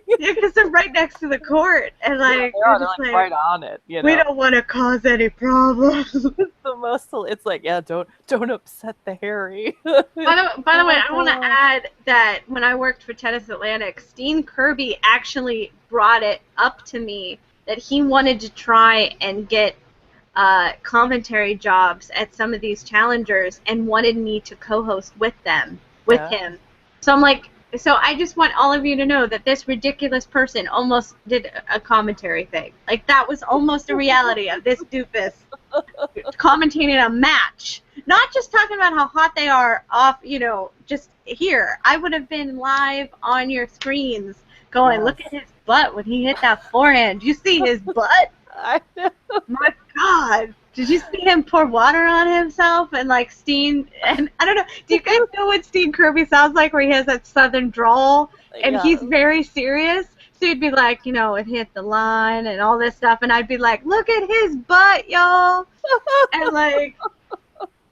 Yeah, because they're right next to the court, and, like, they're just like right on it, you know? We don't want to cause any problems. It's the most, it's like, yeah, don't upset the Harry. By the way, I want to add that when I worked for Tennis Atlantic, Steen Kirby actually brought it up to me that he wanted to try and get commentary jobs at some of these challengers and wanted me to co-host with him. So I'm like, so I just want all of you to know that this ridiculous person almost did a commentary thing. Like, that was almost a reality of this doofus commentating a match. Not just talking about how hot they are off, you know, just here. I would have been live on your screens going, look at his butt when he hit that forehand. You see his butt? I know. My God. Did you see him pour water on himself and, like, Steen, and I don't know, do you guys know what Steen Kirby sounds like where he has that southern drawl and he's very serious? So he'd be like, you know, it hit the line and all this stuff, and I'd be like, look at his butt, y'all. And, like,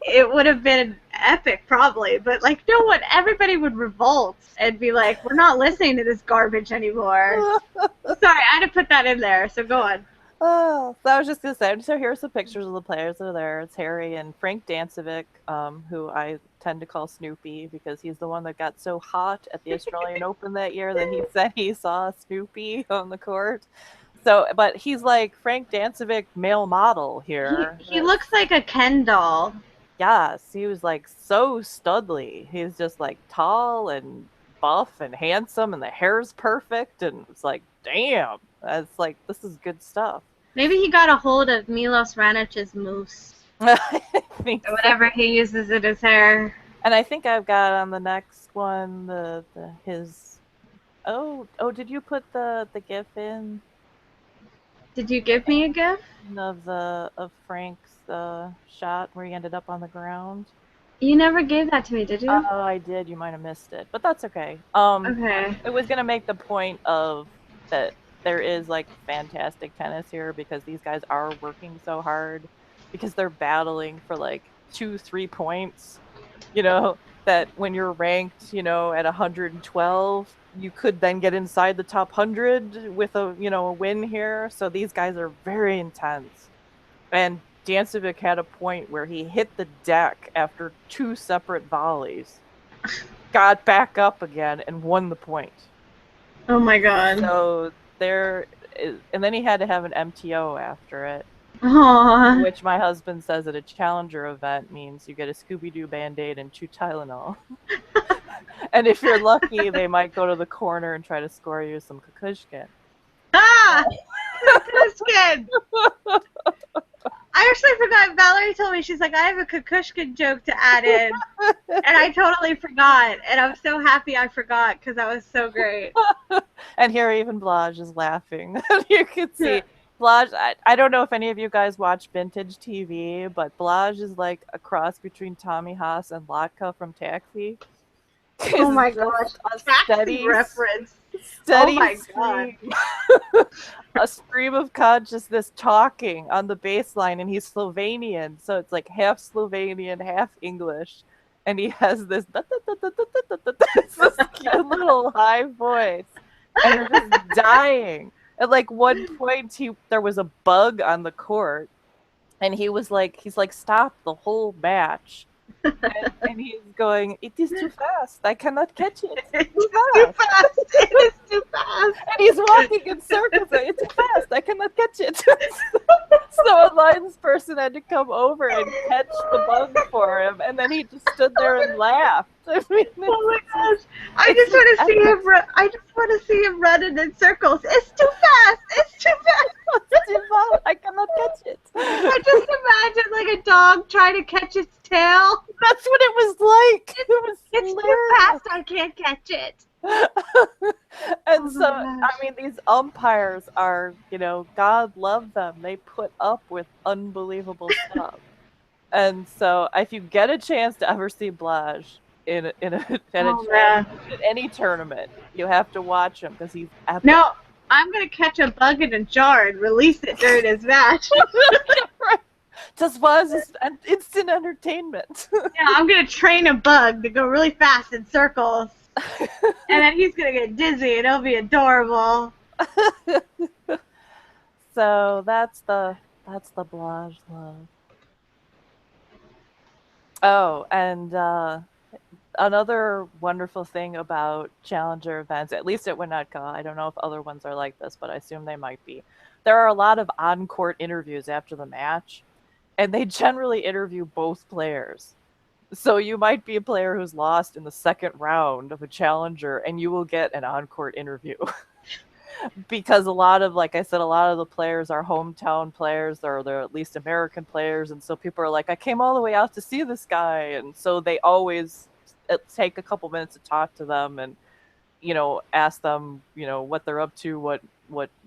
it would have been epic probably, but, like, no one, everybody would revolt and be like, we're not listening to this garbage anymore. Sorry, I had to put that in there, so go on. Oh, so I was just going to say, so here's some pictures of the players that are there. It's Harry and Frank Dancevic, who I tend to call Snoopy because he's the one that got so hot at the Australian Open that year that he said he saw Snoopy on the court. So, but he's like Frank Dancevic male model here. He looks like a Ken doll. Yes, he was like so studly. He's just like tall and buff and handsome, and the hair's perfect, and it's like, damn, it's like, this is good stuff. Maybe he got a hold of Milos Ranic's mousse. I think or whatever he uses in his hair. And I think I've got on the next one his. Oh, did you put the GIF in? Did you give me a GIF? Of Frank's shot where he ended up on the ground. You never gave that to me, did you? Oh, I did. You might have missed it, but that's okay. Okay. It was gonna make the point of that there is like fantastic tennis here because these guys are working so hard because they're battling for like 2-3 points. You know, that when you're ranked, you know, at 112, you could then get inside the top 100 with a win here. So these guys are very intense. And Dancevic had a point where he hit the deck after 2 separate volleys, got back up again, and won the point. Oh my God. So and then he had to have an MTO after it. Aww. Which my husband says at a challenger event means you get a Scooby-Doo Band-Aid and 2 Tylenol. And if you're lucky, they might go to the corner and try to score you some kukushkin. Ah! Kukushkin! I actually forgot. Valerie told me, she's like, I have a kukushkin joke to add in. And I totally forgot. And I'm so happy I forgot because that was so great. And here even Blaj is laughing. You can see. Blaj, I don't know if any of you guys watch vintage TV, but Blaj is like a cross between Tommy Haas and Latka from Taxi. Oh my gosh. A steady reference. Steady. Oh my God. A stream of consciousness talking on the baseline, and he's Slovenian, so it's like half Slovenian, half English, and he has this cute little high voice, and you're just dying. At like one point, there was a bug on the court, and he's like, stop the whole match. And he's going, it is too fast. I cannot catch it. It's too fast. It is too fast. And He's walking in circles. It's too fast. I cannot catch it. So a lines person had to come over and catch the bug for him, and then he just stood there and laughed. I mean, oh my gosh! I just want to see him. I just want to see him running in circles. It's too fast. It's too fast. It's too fast. I cannot catch it. I just imagine like a dog trying to catch its tail. That's what it was like. It's too fast. I can't catch it. And so, I mean, these umpires are, you know, God love them. They put up with unbelievable stuff. And so, if you get a chance to ever see Blage in any tournament, you have to watch him because he's epic. No, I'm gonna catch a bug in a jar and release it during his match. Right. Just was instant entertainment. Yeah, I'm gonna train a bug to go really fast in circles. And then he's gonna get dizzy and it'll be adorable. So that's the Blage love. Oh, and another wonderful thing about Challenger events, at least at Winnetka, I don't know if other ones are like this, but I assume they might be. There are a lot of on-court interviews after the match, and they generally interview both players. So you might be a player who's lost in the second round of a Challenger, and you will get an on-court interview. Because a lot of, like I said, a lot of the players are hometown players, or they're at least American players, and so people are like, I came all the way out to see this guy, and so they always take a couple minutes to talk to them and, you know, ask them, you know, what they're up to, what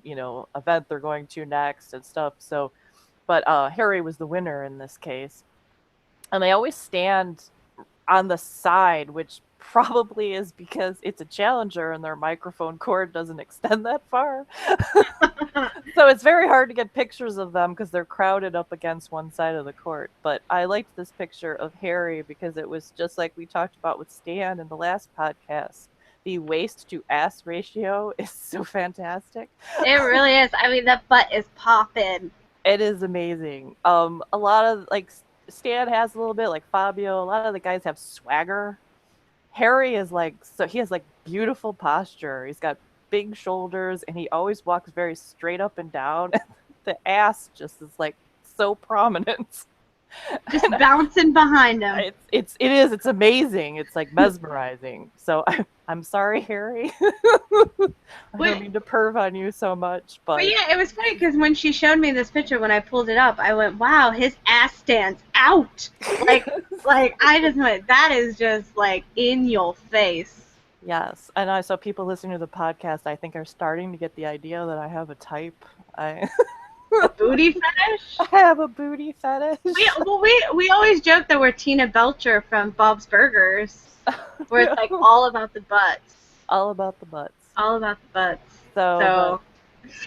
you know, event they're going to next and stuff. So, but Harry was the winner in this case. And they always stand on the side, which probably is because it's a Challenger and their microphone cord doesn't extend that far. So it's very hard to get pictures of them because they're crowded up against one side of the court. But I liked this picture of Harry because it was just like we talked about with Stan in the last podcast. The waist to ass ratio is so fantastic. It really is. I mean, that butt is popping. It is amazing. A lot of, like, Stan has a little bit, like Fabio. A lot of the guys have swagger. Harry is like, so he has like beautiful posture. He's got big shoulders and he always walks very straight up and down. The ass just is like so prominent. Just bouncing behind him. It's amazing. It's like mesmerizing. So I'm sorry, Harry. I don't mean to perv on you so much, but yeah, it was funny because when she showed me this picture, when I pulled it up, I went, "Wow, his ass stands out!" Like I just went, "That is just like in your face." Yes, and I saw people listening to the podcast, I think, are starting to get the idea that I have a type. A booty fetish? I have a booty fetish. We always joke that we're Tina Belcher from Bob's Burgers, where it's like all about the butts. All about the butts. All about the butts. So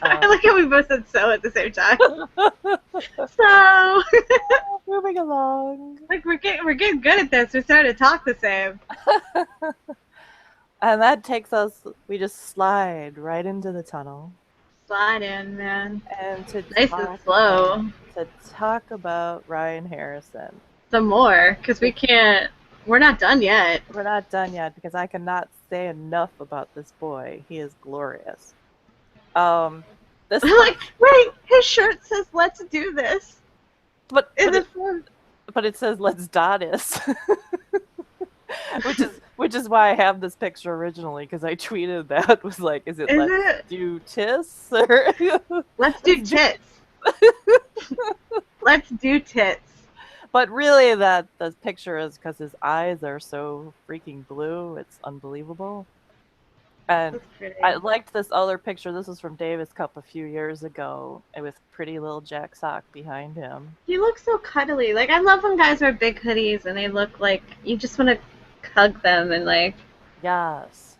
I like how we both said "so" at the same time. So moving along. Like we're getting good at this. We're starting to talk the same. And that takes us. We just slide right into the tunnel. Slide in, man. And nice and slow. To talk about Ryan Harrison. Some more, because we're not done yet. We're not done yet, because I cannot say enough about this boy. He is glorious. This like, wait, his shirt says "Let's do this," but it says "Let's Dottis," which is why I have this picture originally, because I tweeted that, was like, is it "Let's do tis" or "Let's do tits"? Let's do tits. But really, the picture is because his eyes are so freaking blue. It's unbelievable. And I liked this other picture. This was from Davis Cup a few years ago, with pretty little Jack Sock behind him. He looks so cuddly. Like, I love when guys wear big hoodies and they look like you just want to hug them and like. Yes.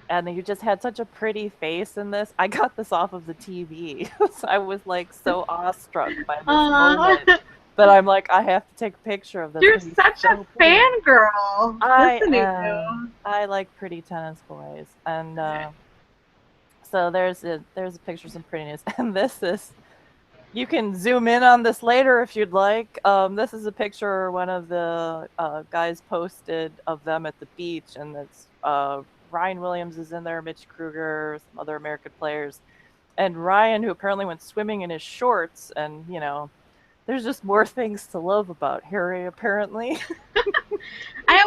And you just had such a pretty face in this. I got this off of the TV. So I was like so awestruck by this moment. But I'm like, I have to take a picture of this. You're such a fangirl. I like pretty tennis boys, and so there's a picture of some prettiness, and this is. You can zoom in on this later if you'd like. This is a picture one of the guys posted of them at the beach, and it's Ryan Williams is in there, Mitch Kruger, some other American players. And Ryan, who apparently went swimming in his shorts, and, you know, there's just more things to love about Harry, apparently.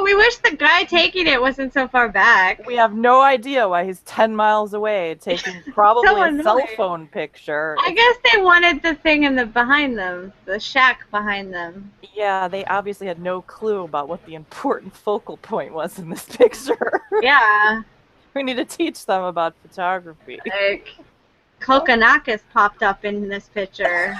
We wish the guy taking it wasn't so far back. We have no idea why he's 10 miles away taking probably a cell phone picture. I guess they wanted the thing in the behind them, the shack behind them. Yeah, they obviously had no clue about what the important focal point was in this picture. Yeah. We need to teach them about photography. Like, Kokonakis popped up in this picture.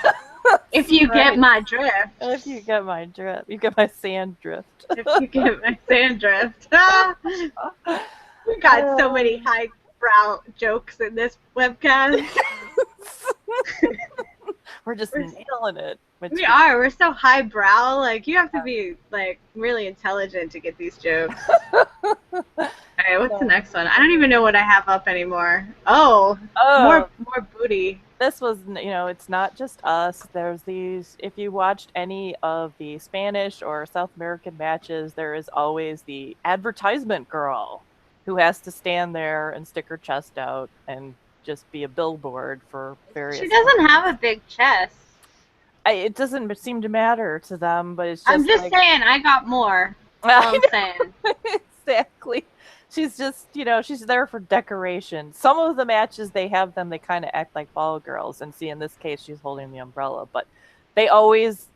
If you get my drift. If you get my drift. You get my sand drift. If you get my sand drift. We got so many highbrow jokes in this webcast. We're just nailing it. We are. We're so highbrow. Like, you have to be, like, really intelligent to get these jokes. Alright, what's the next one? I don't even know what I have up anymore. Oh. More booty. This was, you know, it's not just us. There's these, if you watched any of the Spanish or South American matches, there is always the advertisement girl who has to stand there and stick her chest out and just be a billboard for various. She doesn't have a big chest. It doesn't seem to matter to them, but it's just. I'm just saying, I got more. That's all I'm saying. Exactly. She's just, you know, she's there for decoration. Some of the matches they have them, they kind of act like ball girls. And see, in this case, she's holding the umbrella. But they always,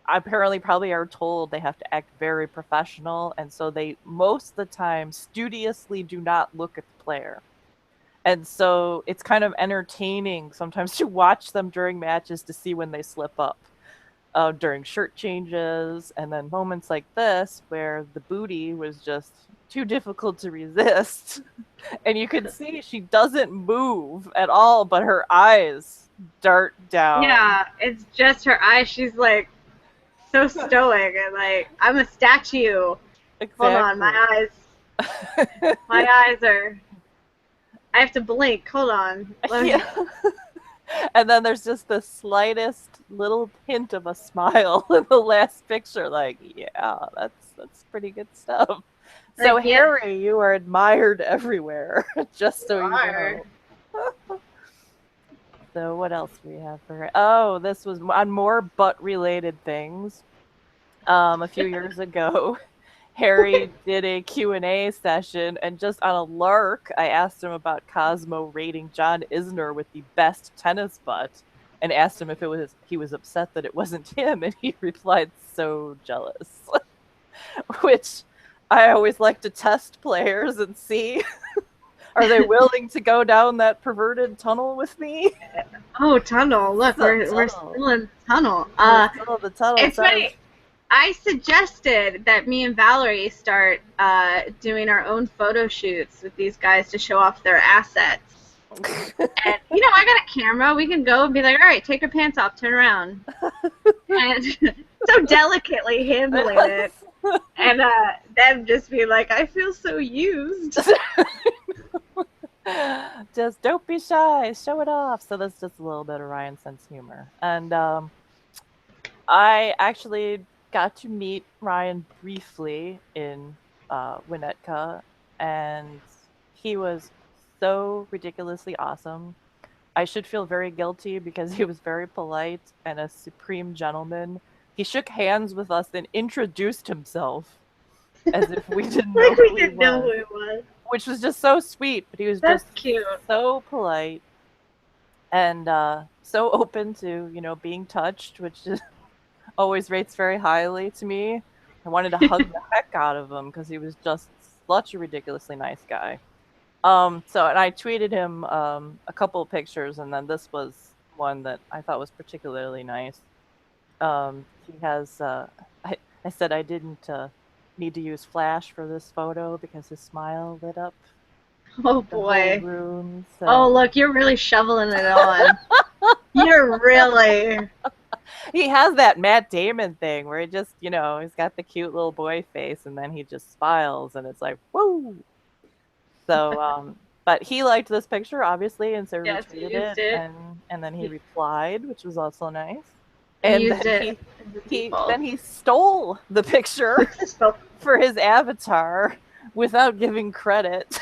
apparently, probably are told they have to act very professional. And so they, most of the time, studiously do not look at the player. And so it's kind of entertaining sometimes to watch them during matches to see when they slip up. During shirt changes, and then moments like this where the booty was just too difficult to resist. And you can see she doesn't move at all, but her eyes dart down. Yeah, it's just her eyes. She's like so stoic and like, I'm a statue. Exactly. Hold on, my eyes. My eyes are. I have to blink. Hold on. And then there's just the slightest little hint of a smile in the last picture. Like, yeah, that's pretty good stuff. So, like, Harry, you are admired everywhere, just so you know. So what else do we have for her? Oh, this was on more butt-related things. A few years ago, Harry did a Q&A session, and just on a lark, I asked him about Cosmo rating John Isner with the best tennis butt, and asked him if he was upset that it wasn't him, and he replied, "So jealous." Which I always like to test players and see, are they willing to go down that perverted tunnel with me? Oh, tunnel! Look, we're still in tunnel. The tunnel. It's funny. I suggested that me and Valerie start doing our own photo shoots with these guys to show off their assets. And, you know, I got a camera. We can go and be like, all right, take your pants off, turn around. And so delicately handling it. And them just be like, I feel so used. Just don't be shy, show it off. So that's just a little bit of Ryan's sense of humor. And I actually got to meet Ryan briefly in Winnetka, and he was so ridiculously awesome. I should feel very guilty because he was very polite and a supreme gentleman. He shook hands with us and introduced himself as if we didn't know who he was. Which was just so sweet, but he was just cute. So polite and so open to, you know, being touched, which is always rates very highly to me. I wanted to hug the heck out of him because he was just such a ridiculously nice guy. And I tweeted him a couple of pictures, and then this was one that I thought was particularly nice. He has, I said I didn't need to use flash for this photo because his smile lit up. Oh boy. Room, so. Oh look, you're really shoveling it on. You're really. He has that Matt Damon thing where he just, you know, he's got the cute little boy face and then he just smiles and it's like, woo! So, but he liked this picture, obviously, and so retweeted it. And then he replied, which was also nice. And then he stole the picture for his avatar without giving credit.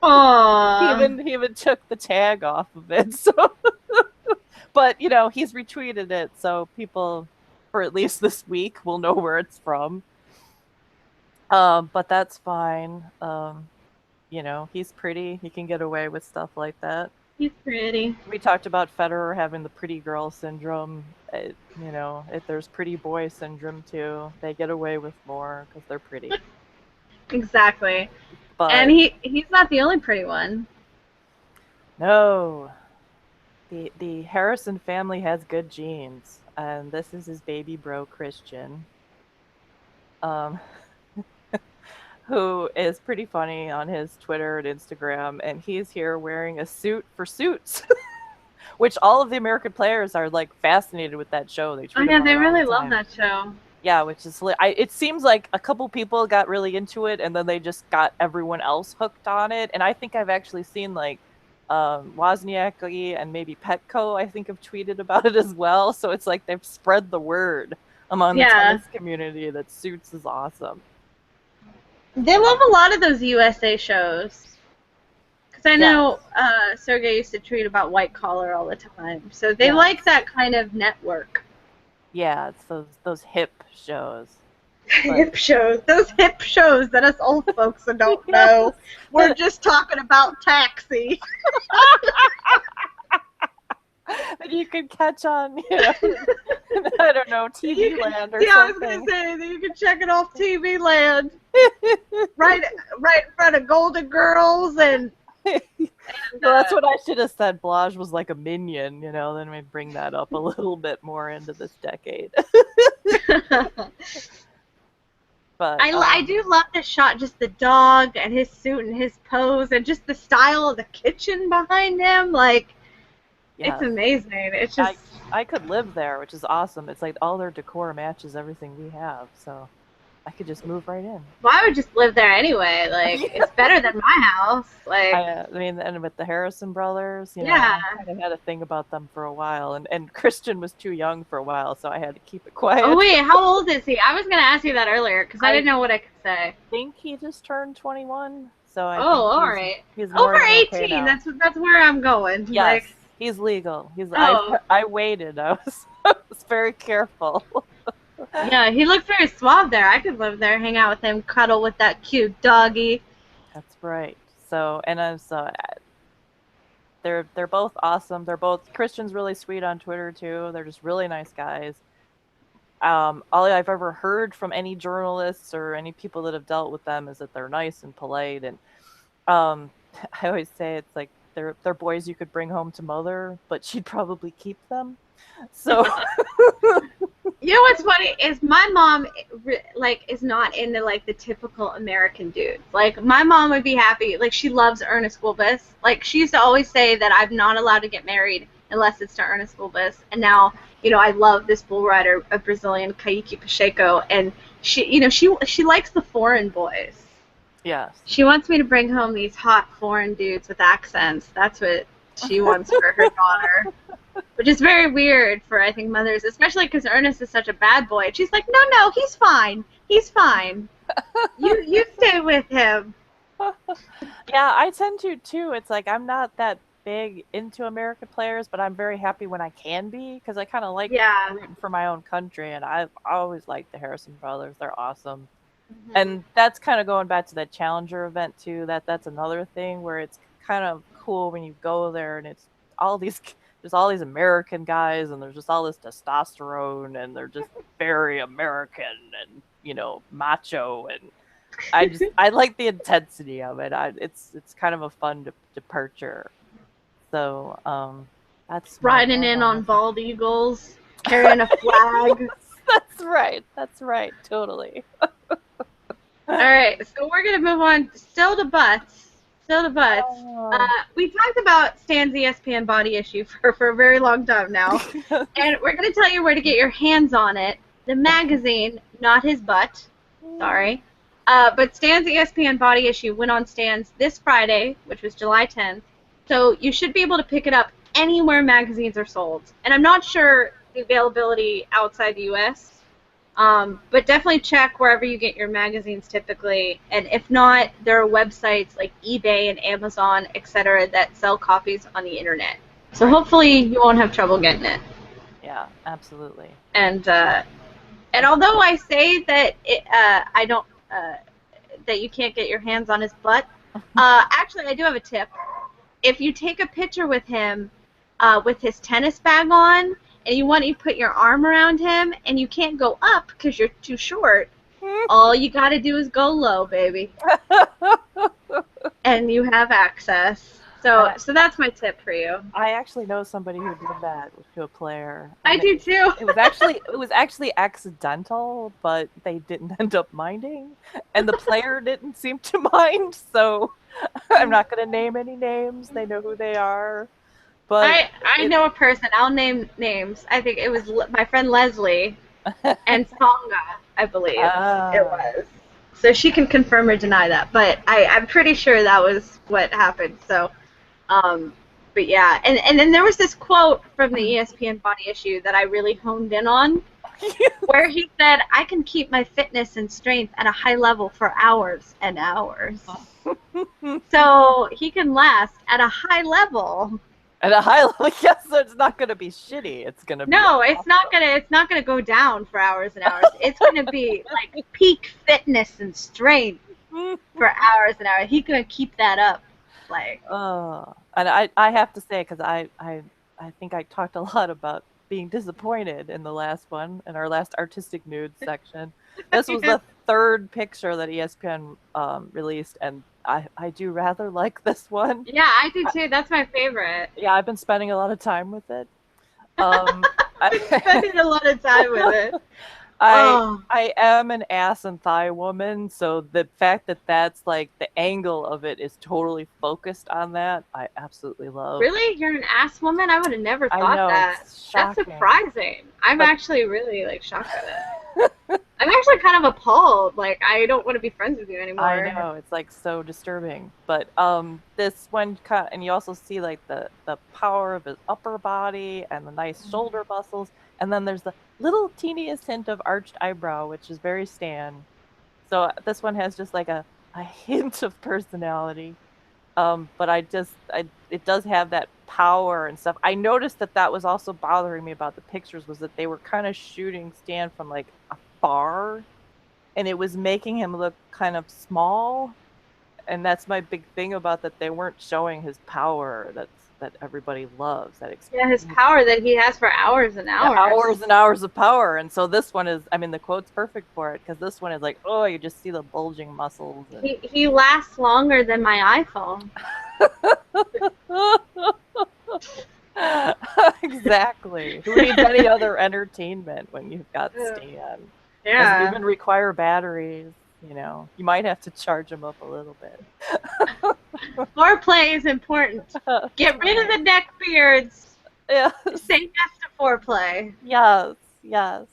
Aww. He even took the tag off of it. So, but you know, he's retweeted it, so people, for at least this week, will know where it's from. But that's fine. You know, he's pretty. He can get away with stuff like that. He's pretty. We talked about Federer having the pretty girl syndrome. You know, if there's pretty boy syndrome too, they get away with more because they're pretty. Exactly. But and he's not the only pretty one. No. The Harrison family has good genes, and this is his baby bro Christian. Who is pretty funny on his Twitter and Instagram, and he's here wearing a suit for Suits, which all of the American players are like fascinated with that show. They oh yeah, they really love that show. Yeah, which is it seems like a couple people got really into it, and then they just got everyone else hooked on it. And I think I've actually seen like Wozniacki and maybe Petco, I think, have tweeted about it as well. So it's like they've spread the word among the tennis community that Suits is awesome. They love a lot of those USA shows. Because I know Sergey used to tweet about White Collar all the time. So they like that kind of network. Yeah, it's those hip shows. Hip shows. Those hip shows that us old folks don't know. We're just talking about Taxi. That you could catch on, you know, I don't know, TV Land or something. Yeah, I was going to say that you can check it off TV Land. right in front of Golden Girls and well, that's what I should have said. Blage was like a minion, you know, then we bring that up a little bit more into this decade. But I do love the shot, just the dog and his suit and his pose and just the style of the kitchen behind him. Like, it's amazing. It's just... I could live there, which is awesome. It's like all their decor matches everything we have, so I could just move right in. Well, I would just live there anyway. Like, it's better than my house. Like, I mean, and with the Harrison brothers, you know, I kind of had a thing about them for a while, and Christian was too young for a while, so I had to keep it quiet. Oh wait, how old is he? I was gonna ask you that earlier because I didn't know what I could say. I think he just turned 21, so I think all right. He's over 18. That's where I'm going. Yes, like, he's legal. I waited. I was very careful. Yeah, he looks very suave there. I could live there, hang out with him, cuddle with that cute doggy. That's right. So, and they're both awesome. They're both... Christian's really sweet on Twitter too. They're just really nice guys. All I've ever heard from any journalists or any people that have dealt with them is that they're nice and polite. And I always say it's like they're boys you could bring home to mother, but she'd probably keep them. So. You know what's funny is my mom, like, is not into, like, the typical American dudes. Like, my mom would be happy. Like, she loves Ernest Gulbis. Like, she used to always say that I'm not allowed to get married unless it's to Ernest Gulbis. And now, you know, I love this bull rider, a Brazilian, Kaique Pacheco. And she, you know, she likes the foreign boys. Yes. She wants me to bring home these hot foreign dudes with accents. That's what she wants for her daughter. Which is very weird for, I think, mothers, especially because Ernest is such a bad boy. And she's like, no, he's fine. He's fine. You stay with him. Yeah, I tend to, too. It's like I'm not that big into American players, but I'm very happy when I can be because I kind of like rooting for my own country. And I've always liked the Harrison brothers. They're awesome. Mm-hmm. And that's kind of going back to that Challenger event, too. That's another thing where it's kind of cool when you go there and it's all these... There's all these American guys, and there's just all this testosterone, and they're just very American and, you know, macho, and I like the intensity of it. It's kind of a fun departure. So that's riding in on bald eagles, carrying a flag. That's right, totally. All right, so we're gonna move on. Still the butts. We talked about Stan's ESPN body issue for a very long time now. And we're going to tell you where to get your hands on it. The magazine, not his butt. Sorry. But Stan's ESPN body issue went on Stan's this Friday, which was July 10th. So you should be able to pick it up anywhere magazines are sold. And I'm not sure the availability outside the U.S. But definitely check wherever you get your magazines typically. And if not, there are websites like eBay and Amazon, etc., that sell copies on the internet. So hopefully you won't have trouble getting it. Yeah, absolutely. And although I say that I don't that you can't get your hands on his butt, actually I do have a tip. If you take a picture with him with his tennis bag on, and you want to put your arm around him, and you can't go up because you're too short, all you got to do is go low, baby. And you have access. So that's my tip for you. I actually know somebody who did that to a player. I do too. It was actually accidental, but they didn't end up minding, and the player didn't seem to mind. So I'm not going to name any names. They know who they are. But I know a person. I'll name names. I think it was my friend Leslie and Songa, I believe it was. So she can confirm or deny that. But I'm pretty sure that was what happened. So, but yeah. And then there was this quote from the ESPN Body issue that I really honed in on, where he said, "I can keep my fitness and strength at a high level for hours and hours." So he can last at a high level. At a high level, yes, so it's not going to be shitty. It's going to be awesome. It's not gonna go down for hours and hours. It's gonna be like peak fitness and strength for hours and hours. He's gonna keep that up, like. And I have to say, because I think I talked a lot about being disappointed in the last one, in our last artistic nude section. This was the third picture that ESPN released, and I do rather like this one. Yeah, I do too. That's my favorite. Yeah, I've been spending a lot of time with it. Spending a lot of time with it. I am an ass and thigh woman, so the fact that that's like the angle of it is totally focused on that, I absolutely love. Really? You're an ass woman? I would have never thought that. That's surprising. I'm actually really like shocked at it. I'm actually kind of appalled. Like, I don't want to be friends with you anymore. I know, it's like so disturbing. But this one and you also see like the power of his upper body and the nice shoulder muscles, and then there's the little teeniest hint of arched eyebrow, which is very Stan. So this one has just like a hint of personality. But it does have that power and stuff. I noticed that was also bothering me about the pictures, was that they were kind of shooting Stan from like afar, and it was making him look kind of small. And that's my big thing about that, they weren't showing his power that everybody loves. Yeah, his power that he has for hours and hours. Yeah, hours and hours of power. And so this one is, I mean, the quote's perfect for it, because this one is like, oh, you just see the bulging muscles. And... He lasts longer than my iPhone. Exactly. Who needs any other entertainment when you've got Stan? Yeah. Doesn't even require batteries. You know, you might have to charge them up a little bit. Foreplay is important. Get rid of the neck beards. Yeah. Say yes to foreplay. Yes, yes.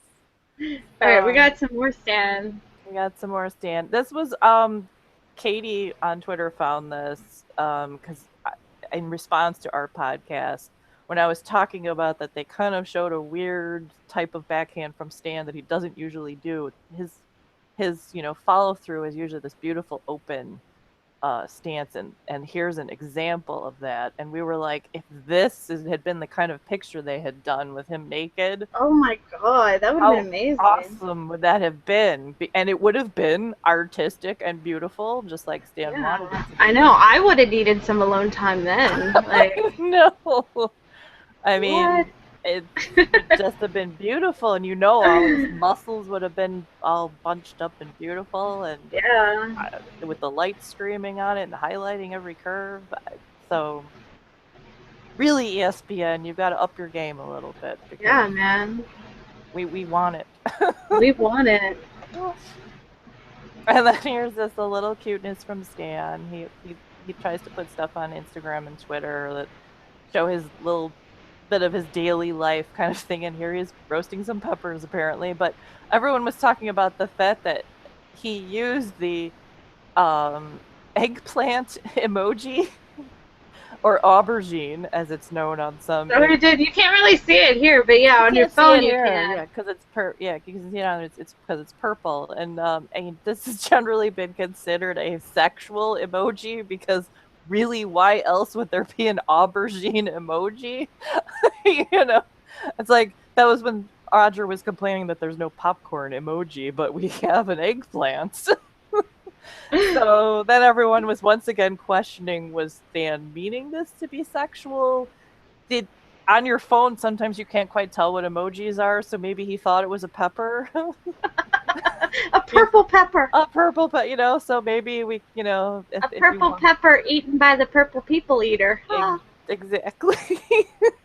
All right, we got some more Stan. This was Katie on Twitter found this because in response to our podcast, when I was talking about that, they kind of showed a weird type of backhand from Stan that he doesn't usually do. His follow through is usually this beautiful open stance, and here's an example of that. And we were like, if this had been the kind of picture they had done with him naked, oh my god, that would have been amazing. How awesome would that have been? And it would have been artistic and beautiful, just like Stan wanted it to be. I know, I would have needed some alone time then. Like, no, I mean, it would just have been beautiful, and all his muscles would have been all bunched up and beautiful, and with the light streaming on it and highlighting every curve. So really, ESPN, you've got to up your game a little bit. Yeah, man. We want it. We want it. And then here's just a little cuteness from Stan. He tries to put stuff on Instagram and Twitter that show his little bit of his daily life kind of thing, and here he is roasting some peppers apparently. But everyone was talking about the fact that he used the eggplant emoji or aubergine, as it's known on some. Oh, you did. You can't really see it here, but yeah, You on your can't see phone it you here, can. yeah, because it's yeah, you can see it on it's because it's purple, and this has generally been considered a sexual emoji because really, why else would there be an aubergine emoji? You know, it's like that was when Audra was complaining that there's no popcorn emoji, but we have an eggplant. So then everyone was once again questioning, was Stan meaning this to be sexual? Did on your phone sometimes you can't quite tell what emojis are, so maybe he thought it was a pepper. A purple pepper. A purple, but so maybe we, A if you purple want. pepper eaten by the purple people eater. Exactly.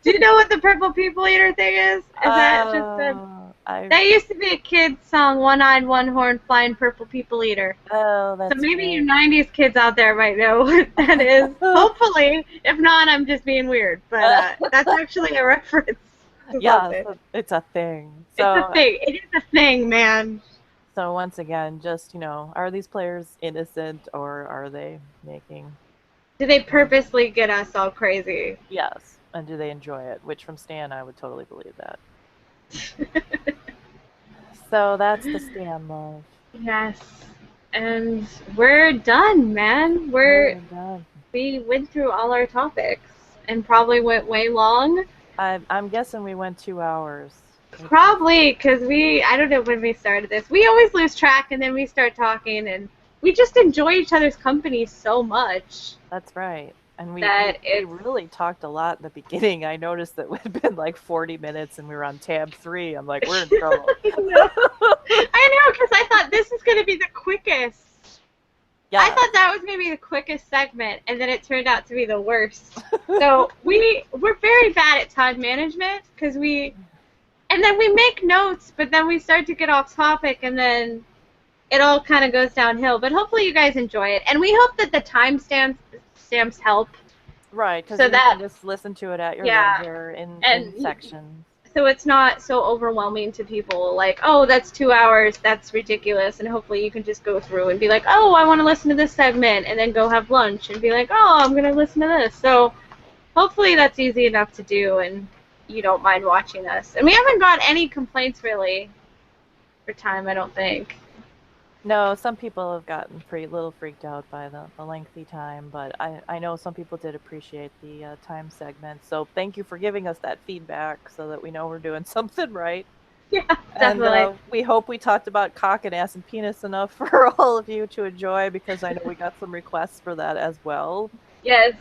Do you know what the purple people eater thing is? Is that just that used to be a kid's song, One-Eyed, One-Horned, Flying Purple People Eater. Oh, that's so maybe you right. 90s kids out there might know what that is. Hopefully. If not, I'm just being weird. But that's actually a reference. Yeah, it's a thing. So, it's a thing. It is a thing, man. So once again, just, are these players innocent or are they making... Do they purposely get us all crazy? Yes. And do they enjoy it? Which from Stan, I would totally believe that. So that's the Stan love. Yes. And we're done, man. We're done. We went through all our topics and probably went way long. I'm guessing we went 2 hours. Probably, because I don't know when we started this. We always lose track and then we start talking and we just enjoy each other's company so much. That's right. And we really talked a lot in the beginning. I noticed that we'd been like 40 minutes and we were on tab 3. I'm like, we're in trouble. I know, because I thought this is going to be the quickest. Yeah. I thought that was going to be the quickest segment, and then it turned out to be the worst. So we're very bad at time management, because and then we make notes, but then we start to get off topic, and then it all kind of goes downhill. But hopefully you guys enjoy it, and we hope that the timestamps help. Right, because you can just listen to it at your leisure in sections. So it's not so overwhelming to people, like, oh, that's 2 hours, that's ridiculous, and hopefully you can just go through and be like, oh, I want to listen to this segment, and then go have lunch, and be like, oh, I'm going to listen to this. So hopefully that's easy enough to do, and you don't mind watching us. And we haven't got any complaints, really, for time, I don't think. No, some people have gotten a little freaked out by the lengthy time, but I know some people did appreciate the time segment. So thank you for giving us that feedback so that we know we're doing something right. Yeah, definitely. And we hope we talked about cock and ass and penis enough for all of you to enjoy, because I know we got some requests for that as well. Yes,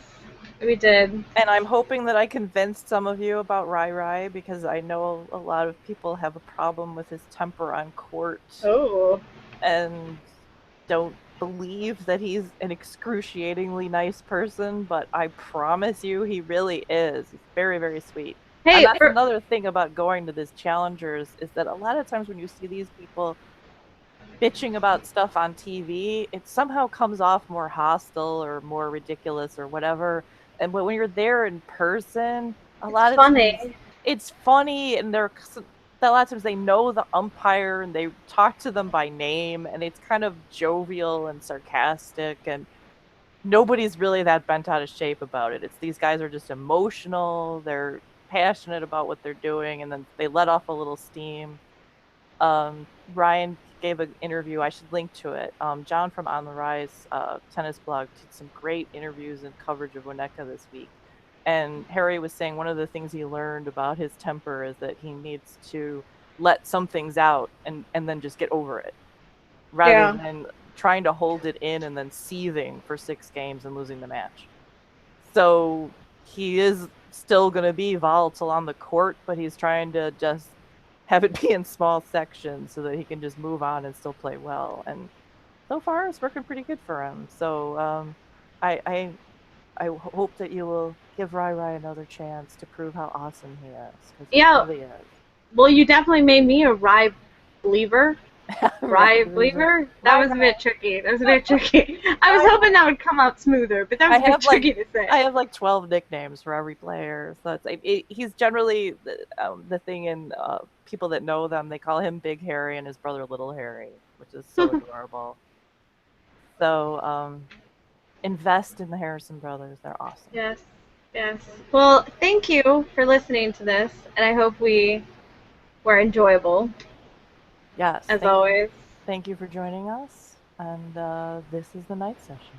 we did. And I'm hoping that I convinced some of you about Rai, because I know a lot of people have a problem with his temper on court. Oh. And don't believe that he's an excruciatingly nice person, but I promise you he really is. He's very, very sweet. Hey, and that's another thing about going to these challengers, is that a lot of times when you see these people bitching about stuff on TV, it somehow comes off more hostile or more ridiculous or whatever. And when you're there in person, a lot of times it's funny, and a lot of times they know the umpire and they talk to them by name, and it's kind of jovial and sarcastic, and nobody's really that bent out of shape about it. It's these guys are just emotional, they're passionate about what they're doing, and then they let off a little steam. Ryan gave an interview, I should link to it. John from On the Rise tennis blog did some great interviews and coverage of Wawrinka this week. And Harry was saying one of the things he learned about his temper is that he needs to let some things out and then just get over it, rather than trying to hold it in and then seething for 6 games and losing the match. So he is still going to be volatile on the court, but he's trying to just have it be in small sections so that he can just move on and still play well. And so far it's working pretty good for him. So I hope that you will give Rai another chance to prove how awesome he is. He really is. Well, you definitely made me a Rai believer. Rai believer? That was a bit tricky. I was hoping that would come out smoother, but that was a bit tricky to say. I have like 12 nicknames for every player. So he's generally the thing in people that know them, they call him Big Harry and his brother Little Harry, which is so adorable. So invest in the Harrison brothers. They're awesome. Yes. Yes. Well, thank you for listening to this, and I hope we were enjoyable, Yes, as always. thank you for joining us, and this is the night session.